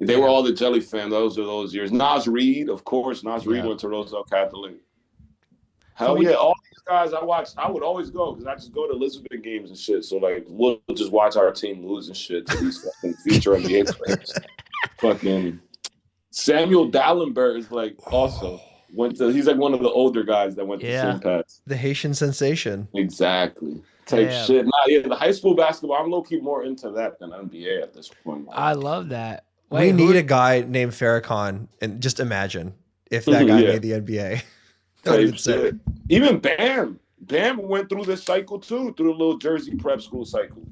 Speaker 2: They were all the Jelly Fam. Those are those years. Nas Reed, of course. Nas Reed went to Roosevelt Catholic. Hell yeah. All these guys I watched, I would always go because I just go to Elizabeth games and shit. So, like, we'll just watch our team lose and shit to these fucking future NBA players. Fucking Samuel Dallenberg is, like, also he's, like, one of the older guys that went to St. Pat's.
Speaker 5: The Haitian sensation.
Speaker 2: Exactly. Type shit. The high school basketball, I'm low-key more into that than NBA at this point.
Speaker 4: I love that.
Speaker 5: We need a guy named Farrakhan, and just imagine if that guy made the NBA.
Speaker 2: Even Bam went through this cycle too, through the little Jersey prep school cycle.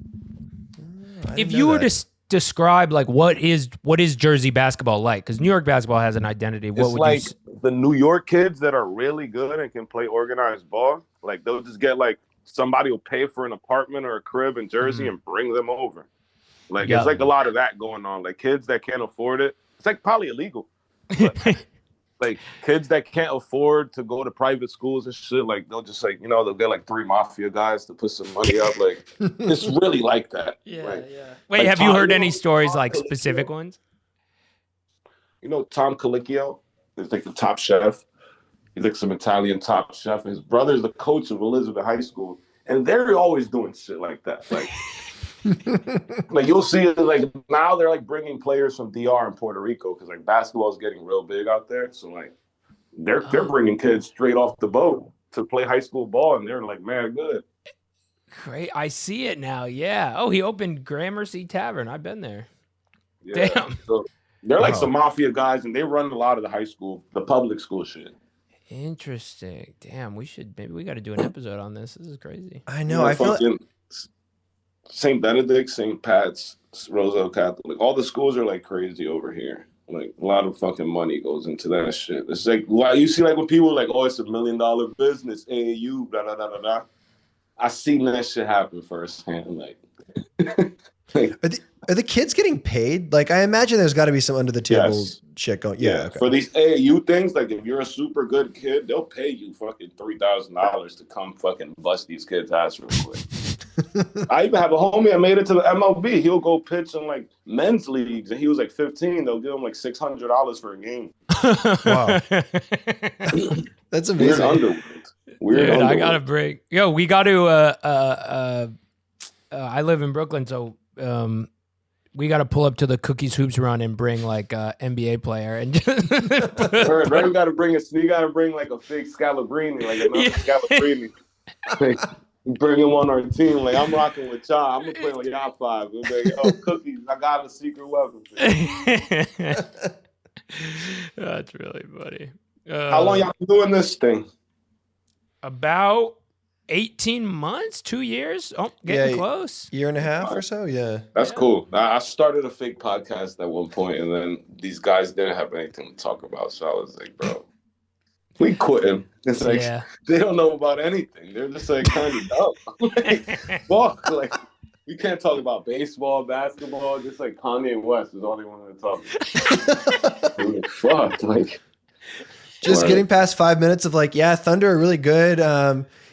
Speaker 4: If you were to describe like what is Jersey basketball like, because New York basketball has an identity, what would
Speaker 2: like
Speaker 4: you?
Speaker 2: The New York kids that are really good and can play organized ball, like they'll just get like somebody will pay for an apartment or a crib in Jersey and bring them over. Like,
Speaker 4: Yeah.
Speaker 2: it's like a lot of that going on. Like, kids that can't afford it, it's like probably illegal. But, like, kids that can't afford to go to private schools and shit, like, they'll just, like, they'll get, like, 3 mafia guys to put some money up. Like, it's really like that.
Speaker 4: Yeah,
Speaker 2: like,
Speaker 4: yeah. Wait,
Speaker 2: like
Speaker 4: have you
Speaker 2: Tom-
Speaker 4: heard any
Speaker 2: Tom
Speaker 4: stories, like,
Speaker 2: Colicchio?
Speaker 4: specific ones?
Speaker 2: Tom Colicchio is, like, the top chef. He's, like, some Italian top chef. His brother's the coach of Elizabeth High School. And they're always doing shit like that. Like, like you'll see it, like, now they're, like, bringing players from DR and Puerto Rico because, like, basketball is getting real big out there. So, like, they're bringing kids straight off the boat to play high school ball, and they're, like, man, good.
Speaker 4: Great. I see it now. Yeah. Oh, he opened Gramercy Tavern. I've been there.
Speaker 2: Yeah.
Speaker 4: Damn.
Speaker 2: So they're, like, some mafia guys, and they run a lot of the public school shit.
Speaker 4: Interesting. Damn, maybe we got to do an episode on this. This is crazy.
Speaker 5: I know. I feel like,
Speaker 2: St. Benedict, St. Pat's, Roselle Catholic, all the schools are, like, crazy over here. Like, a lot of fucking money goes into that shit. It's like, why you see, like, when people are like, oh, it's $1 million business, AAU, blah, blah, blah, blah, blah. I seen that shit happen firsthand. Like,
Speaker 5: are the kids getting paid? Like, I imagine there's got to be some under the table shit going. Yeah. Okay.
Speaker 2: For these AAU things, like, if you're a super good kid, they'll pay you fucking $3,000 to come fucking bust these kids' ass real quick. I even have a homie that made it to the MLB. He'll go pitch in, like, men's leagues, and he was like 15. They'll give him like $600 for a game.
Speaker 5: Wow, that's amazing.
Speaker 2: Weird underworld.
Speaker 4: Dude, I gotta break. Yo, we got to. I live in Brooklyn, so we got to pull up to the Cookies Hoops run and bring, like, a NBA player and just
Speaker 2: Right, you got to bring like a fake Scalabrini, like another Scalabrini. Like, bring him on our team. Like, I'm rocking with y'all. I'm gonna play with y'all 5. We'll be like, yo, Cookies, I got a secret weapon for you.
Speaker 4: That's really funny.
Speaker 2: How long y'all been doing this thing?
Speaker 4: About 18 months, 2 years. Oh, getting close.
Speaker 5: Year and a half or so. Yeah.
Speaker 2: That's cool. I started a fake podcast at one point, and then these guys didn't have anything to talk about. So I was like, bro, we quitting. It's like, they don't know about anything. They're just, like, kind of dumb. Like, fuck. Like, we can't talk about baseball, basketball. Just, like, Kanye and West is all they wanted to talk about. Like, fuck. Like,
Speaker 5: just getting past 5 minutes of, like, yeah, Thunder are really good.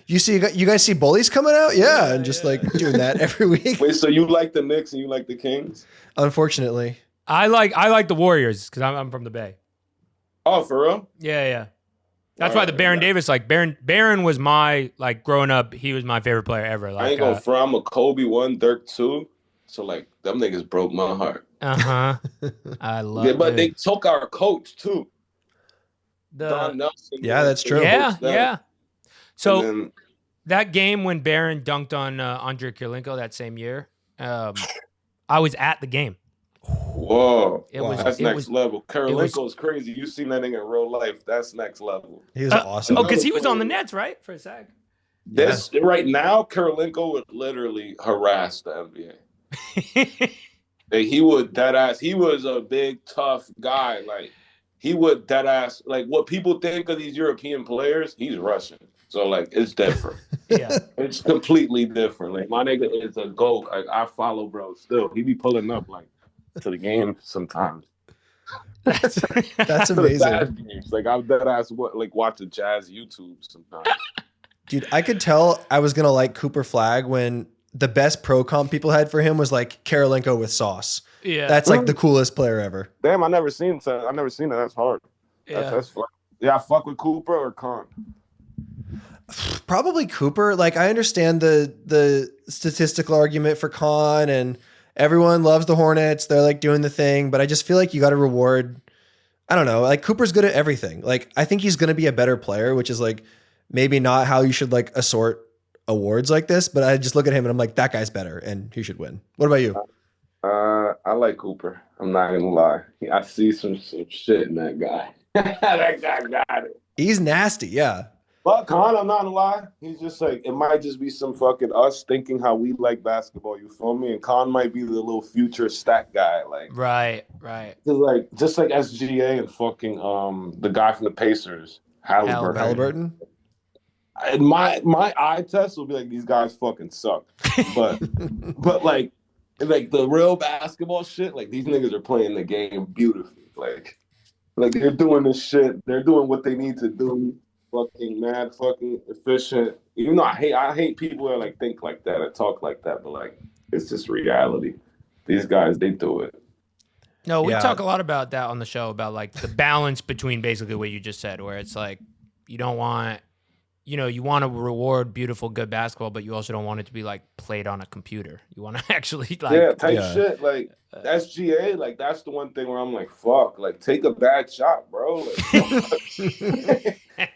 Speaker 5: You guys see Bullies coming out? Yeah. And just like doing that every week.
Speaker 2: Wait, so you like the Knicks and you like the Kings?
Speaker 5: Unfortunately.
Speaker 4: I like the Warriors because I'm from the Bay.
Speaker 2: Oh, for real?
Speaker 4: Yeah. That's why the Baron Davis, like, Baron was my, like, growing up, he was my favorite player ever. Like,
Speaker 2: I ain't gonna front. I'm a Kobe 1, Dirk 2. So, like, them niggas broke my heart.
Speaker 4: I love it.
Speaker 2: But they took our coach too.
Speaker 4: Don
Speaker 2: Nelson.
Speaker 5: Yeah, that's true.
Speaker 4: Yeah. So that game when Baron dunked on Andre Kirilenko that same year, I was at the game.
Speaker 2: Whoa, that's next
Speaker 4: was,
Speaker 2: level. Kirilenko's crazy. You seen that nigga in real life? That's next level.
Speaker 5: He was awesome.
Speaker 4: Oh, because he was on the Nets, right, for a sec.
Speaker 2: Right now, Kirilenko would literally harass the NBA. Like, he would deadass. He was a big tough guy. Like, he would deadass. Like, what people think of these European players, he's Russian. So, like, it's different. It's completely different. Like, my nigga is a GOAT. Like, I follow bro still. He be pulling up, like, to the game sometimes.
Speaker 5: That's amazing.
Speaker 2: Like, I'm deadass watching Jazz YouTube sometimes.
Speaker 5: Dude, I could tell I was gonna like Cooper Flag when the best pro comp people had for him was like Kirilenko with sauce.
Speaker 4: Yeah,
Speaker 5: that's like the coolest player ever.
Speaker 2: Damn, I never seen it. That's hard. That's fun. Yeah, I fuck with Cooper or Khan.
Speaker 5: Probably Cooper. Like, I understand the statistical argument for Khan, and everyone loves the Hornets. They're like doing the thing, but I just feel like you got to reward. I don't know. Like, Cooper's good at everything. Like, I think he's going to be a better player, which is like maybe not how you should like assort awards like this, but I just look at him and I'm like, that guy's better and he should win. What about you?
Speaker 2: I like Cooper. I'm not gonna lie. I see some shit in that guy. That guy got it.
Speaker 5: He's nasty, yeah.
Speaker 2: But Khan, I'm not gonna lie. He's just like, it might just be some fucking us thinking how we like basketball. You feel me? And Khan might be the little future stat guy, like
Speaker 4: right.
Speaker 2: Just like SGA and fucking the guy from the Pacers, Halliburton. And my eye test will be like, these guys fucking suck. But like the real basketball shit, like these niggas are playing the game beautifully. Like they're doing this shit. They're doing what they need to do. Fucking mad, fucking efficient. Even though I hate people that like think like that, that talk like that, but like it's just reality. These guys, they do it.
Speaker 4: No, we talk a lot about that on the show, about like the balance between basically what you just said, where it's like you don't want, you want to reward beautiful, good basketball, but you also don't want it to be like played on a computer. You want to actually like
Speaker 2: shit. Like SGA, like that's the one thing where I'm like, fuck, like take a bad shot, bro. Like,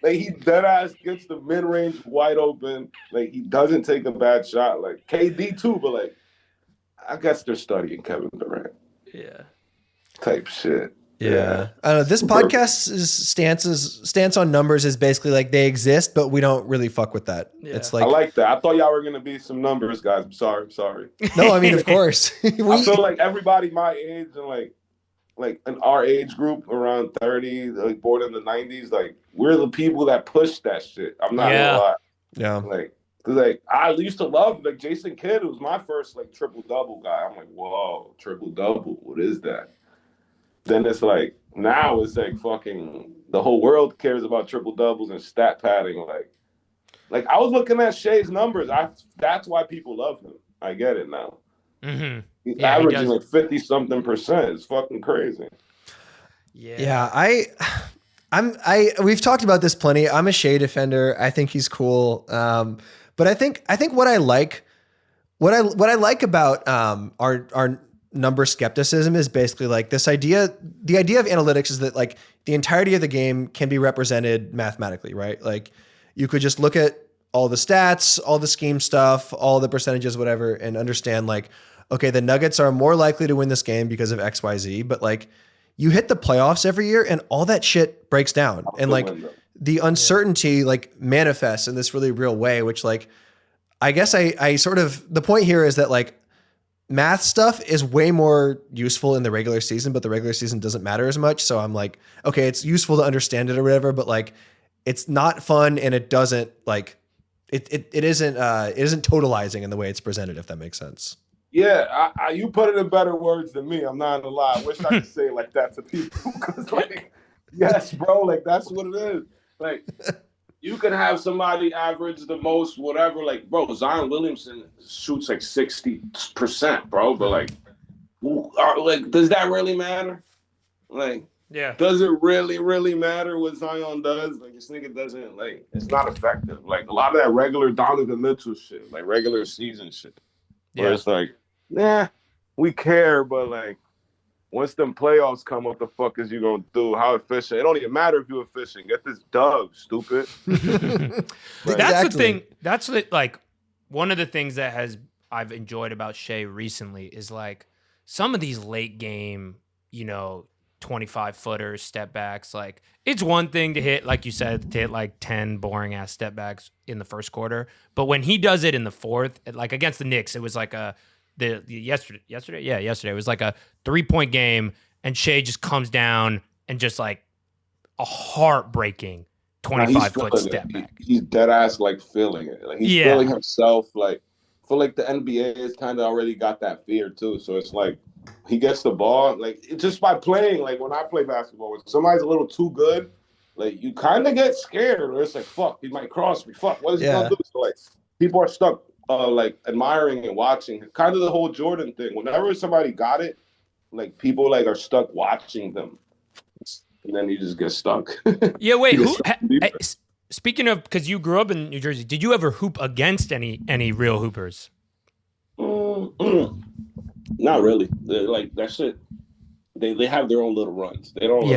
Speaker 2: like he dead ass gets the mid range wide open. Like he doesn't take a bad shot. Like KD too, but like I guess they're studying Kevin Durant.
Speaker 4: Yeah.
Speaker 2: Type shit.
Speaker 5: Yeah. I don't know. This podcast's stance on numbers is basically like they exist, but we don't really fuck with that. Yeah. It's like,
Speaker 2: I like that. I thought y'all were gonna be some numbers guys. I'm sorry.
Speaker 5: No, I mean, of course.
Speaker 2: I feel like everybody my age and like in our age group around 30, like born in the 90s, like we're the people that push that shit. I'm not gonna lie.
Speaker 5: Yeah.
Speaker 2: Like I used to love like Jason Kidd, was my first like triple double guy. I'm like, whoa, triple double. What is that? Then it's like now it's like fucking the whole world cares about triple doubles and stat padding. Like I was looking at Shea's numbers. That's why people love him. I get it now.
Speaker 4: Mm-hmm.
Speaker 2: He's averaging like 50-something%. It's fucking crazy.
Speaker 5: Yeah. We've talked about this plenty. I'm a Shea defender. I think he's cool. But I think what I like about our number skepticism is basically like this idea. The idea of analytics is that like the entirety of the game can be represented mathematically, right? Like you could just look at all the stats, all the scheme stuff, all the percentages, whatever, and understand like, okay, the Nuggets are more likely to win this game because of X, Y, Z. But like you hit the playoffs every year and all that shit breaks down. And like the uncertainty like manifests in this really real way, which like, I guess I sort of, the point here is that like math stuff is way more useful in the regular season, but the regular season doesn't matter as much. So I'm like, okay, it's useful to understand it or whatever, but like, it's not fun and it doesn't like, it isn't totalizing in the way it's presented, if that makes sense.
Speaker 2: Yeah, you put it in better words than me. I'm not gonna lie. I wish I could say it like that to people. Because like, yes, bro, like that's what it is. Like, you can have somebody average the most, whatever. Like, bro, Zion Williamson shoots like 60%, bro. But like, does that really matter? Like,
Speaker 4: yeah,
Speaker 2: does it really matter what Zion does? Like, this nigga doesn't like. It's not effective. Like a lot of that regular Donovan Mitchell shit, like regular season shit, where it's like, nah, we care, but like, once them playoffs come, what the fuck is you gonna do? How efficient? It don't even matter if you're efficient. Get this dub, stupid.
Speaker 4: That's the thing. That's like one of the things that I've enjoyed about Shea recently is like some of these late game, 25-footers, step backs. Like it's one thing to hit, like you said, to hit like 10 boring ass step backs in the first quarter, but when he does it in the fourth, like against the Knicks, it was like yesterday it was like a 3-point game and Shea just comes down and just like a heartbreaking 25-foot step back.
Speaker 2: He's dead ass like feeling it. Like he's feeling himself. Like I feel like the NBA has kind of already got that fear too. So it's like he gets the ball, like just by playing. Like when I play basketball, when somebody's a little too good, like you kind of get scared. Or it's like, fuck, he might cross me. Fuck, what is he gonna do? So like people are stuck like admiring and watching. Kind of the whole Jordan thing. Whenever somebody got it, like people like are stuck watching them, and then you just get stuck.
Speaker 4: Yeah, wait. Speaking of, because you grew up in New Jersey, did you ever hoop against any real hoopers?
Speaker 2: Not really. They're like that shit. They have their own little runs. They don't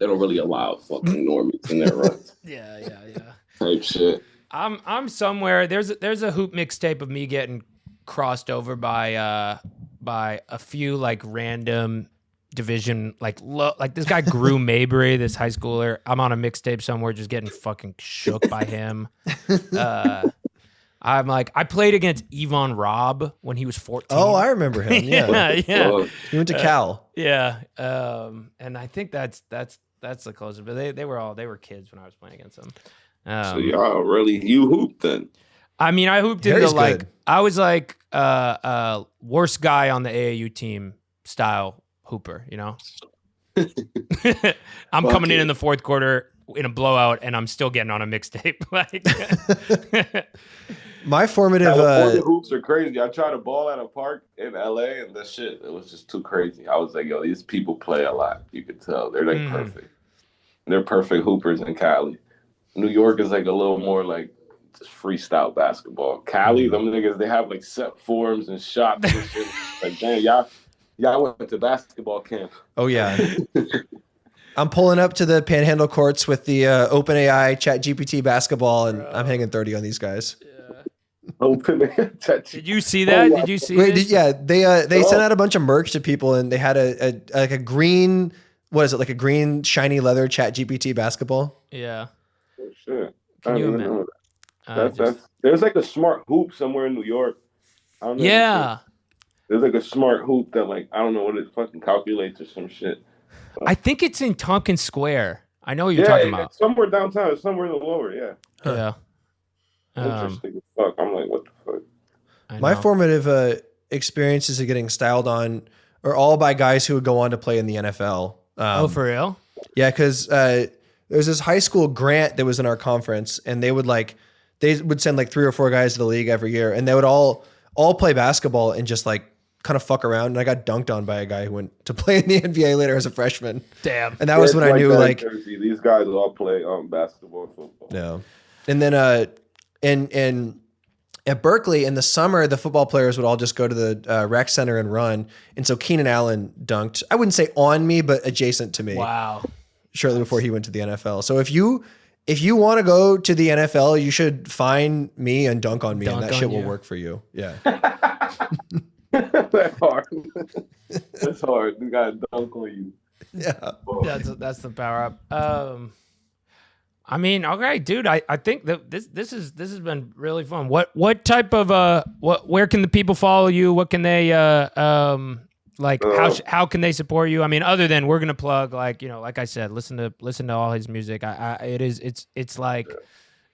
Speaker 2: really allow fucking normies in their runs.
Speaker 4: Yeah.
Speaker 2: Type shit.
Speaker 4: I'm somewhere. There's a hoop mixtape of me getting crossed over by a few like random division like this guy Grew Mabry, this high schooler. I'm on a mixtape somewhere just getting fucking shook by him. I'm like, I played against Yvonne Robb when he was 14.
Speaker 5: Oh, I remember him. Yeah. He went to Cal.
Speaker 4: Yeah. And I think that's the closest, but they were kids when I was playing against them.
Speaker 2: So y'all really you hooped then?
Speaker 4: I mean, I hooped into
Speaker 5: Harry's
Speaker 4: like
Speaker 5: good.
Speaker 4: I was like worst guy on the AAU team style hooper. You know, I'm coming in the fourth quarter in a blowout, and I'm still getting on a mixtape. Like,
Speaker 5: My formative
Speaker 2: California hoops are crazy. I tried to ball at a park in LA, and that shit, it was just too crazy. I was like, yo, these people play a lot. You could tell they're like perfect. They're perfect hoopers in Cali. New York is like a little more like just freestyle basketball. Cali, them niggas, they have like set forms and shots and shit. Like, damn, y'all went to basketball camp.
Speaker 5: Oh yeah. I'm pulling up to the Panhandle courts with the OpenAI ChatGPT basketball, and I'm hanging 30 on these guys.
Speaker 4: did you see that? Did you see?
Speaker 5: Wait,
Speaker 4: this?
Speaker 5: they sent out a bunch of merch to people, and they had a like a green, what is it, like a green shiny leather ChatGPT basketball?
Speaker 4: Yeah.
Speaker 2: Oh, shit.
Speaker 4: Can you imagine?
Speaker 2: There's like a smart hoop somewhere in New York. I don't know.
Speaker 4: Yeah.
Speaker 2: There's like a smart hoop that like I don't know what it fucking calculates or some shit.
Speaker 4: I think it's in Tompkins Square. I know what you're talking about.
Speaker 2: It's somewhere downtown. It's somewhere in the lower. Yeah.
Speaker 4: Yeah.
Speaker 2: Interesting as fuck. I'm like, what the fuck?
Speaker 5: My formative experiences of getting styled on are all by guys who would go on to play in the NFL.
Speaker 4: For real?
Speaker 5: Yeah, because there's this high school grant that was in our conference, and they would send like 3 or 4 guys to the league every year, and they would all play basketball and just like kind of fuck around. And I got dunked on by a guy who went to play in the NBA later as a freshman.
Speaker 4: Damn.
Speaker 5: And that was when I knew like
Speaker 2: these guys all play basketball and football.
Speaker 5: No. And then and at Berkeley in the summer, the football players would all just go to the rec center and run. And so Keenan Allen dunked, I wouldn't say on me, but adjacent to me.
Speaker 4: Wow.
Speaker 5: Shortly before he went to the NFL. So if you want to go to the NFL, you should find me and dunk on me, and that shit will work for you. Yeah.
Speaker 2: That's hard. That's hard. We got to dunk on you.
Speaker 5: Yeah.
Speaker 4: That's the power up. I mean, okay, dude. I think that this has been really fun. What type of where can the people follow you? What can they how can they support you? I mean, other than we're gonna plug, like, you know, like I said, listen to all his music. It's like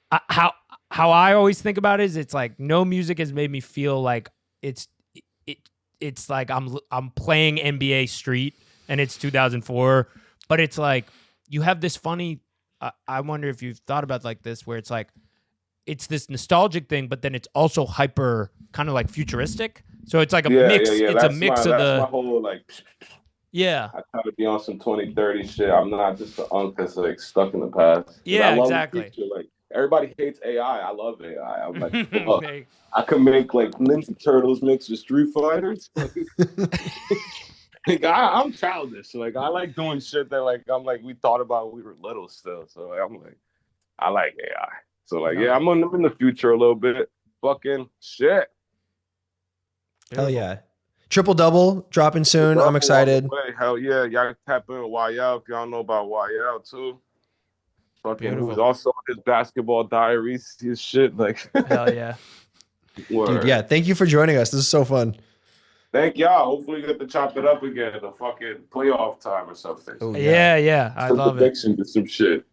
Speaker 4: how I always think about it is it's like no music has made me feel like it's like I'm playing NBA Street and it's 2004, but it's like you have this funny. I wonder if you've thought about like this, where it's like it's this nostalgic thing, but then it's also hyper kind of like futuristic. So it's like a mix. It's
Speaker 2: that's
Speaker 4: a mix
Speaker 2: my,
Speaker 4: of
Speaker 2: that's my whole like.
Speaker 4: Yeah.
Speaker 2: I try to be on some 2030 shit. I'm not just the unk that's like stuck in the past.
Speaker 4: Yeah,
Speaker 2: I love
Speaker 4: exactly.
Speaker 2: the future. Like everybody hates AI. I love AI. I'm like, fuck. I can make like Ninja Turtles mixed with Street Fighters. Like, I'm childish. Like I like doing shit that like I'm like we thought about when we were little still. So like, I'm like, I like AI. So like I'm in the future a little bit. Fucking shit.
Speaker 5: Hell yeah. Triple double dropping soon. I'm excited.
Speaker 2: Hell yeah. Y'all tap in with YL if y'all know about YL too. Fucking who's also his basketball diaries, his shit. Like
Speaker 4: hell yeah.
Speaker 5: Dude, yeah. Thank you for joining us. This is so fun.
Speaker 2: Thank y'all. Hopefully we get to chop it up again at the fucking playoff time or something.
Speaker 5: Oh,
Speaker 4: yeah. I love it.
Speaker 2: To some shit.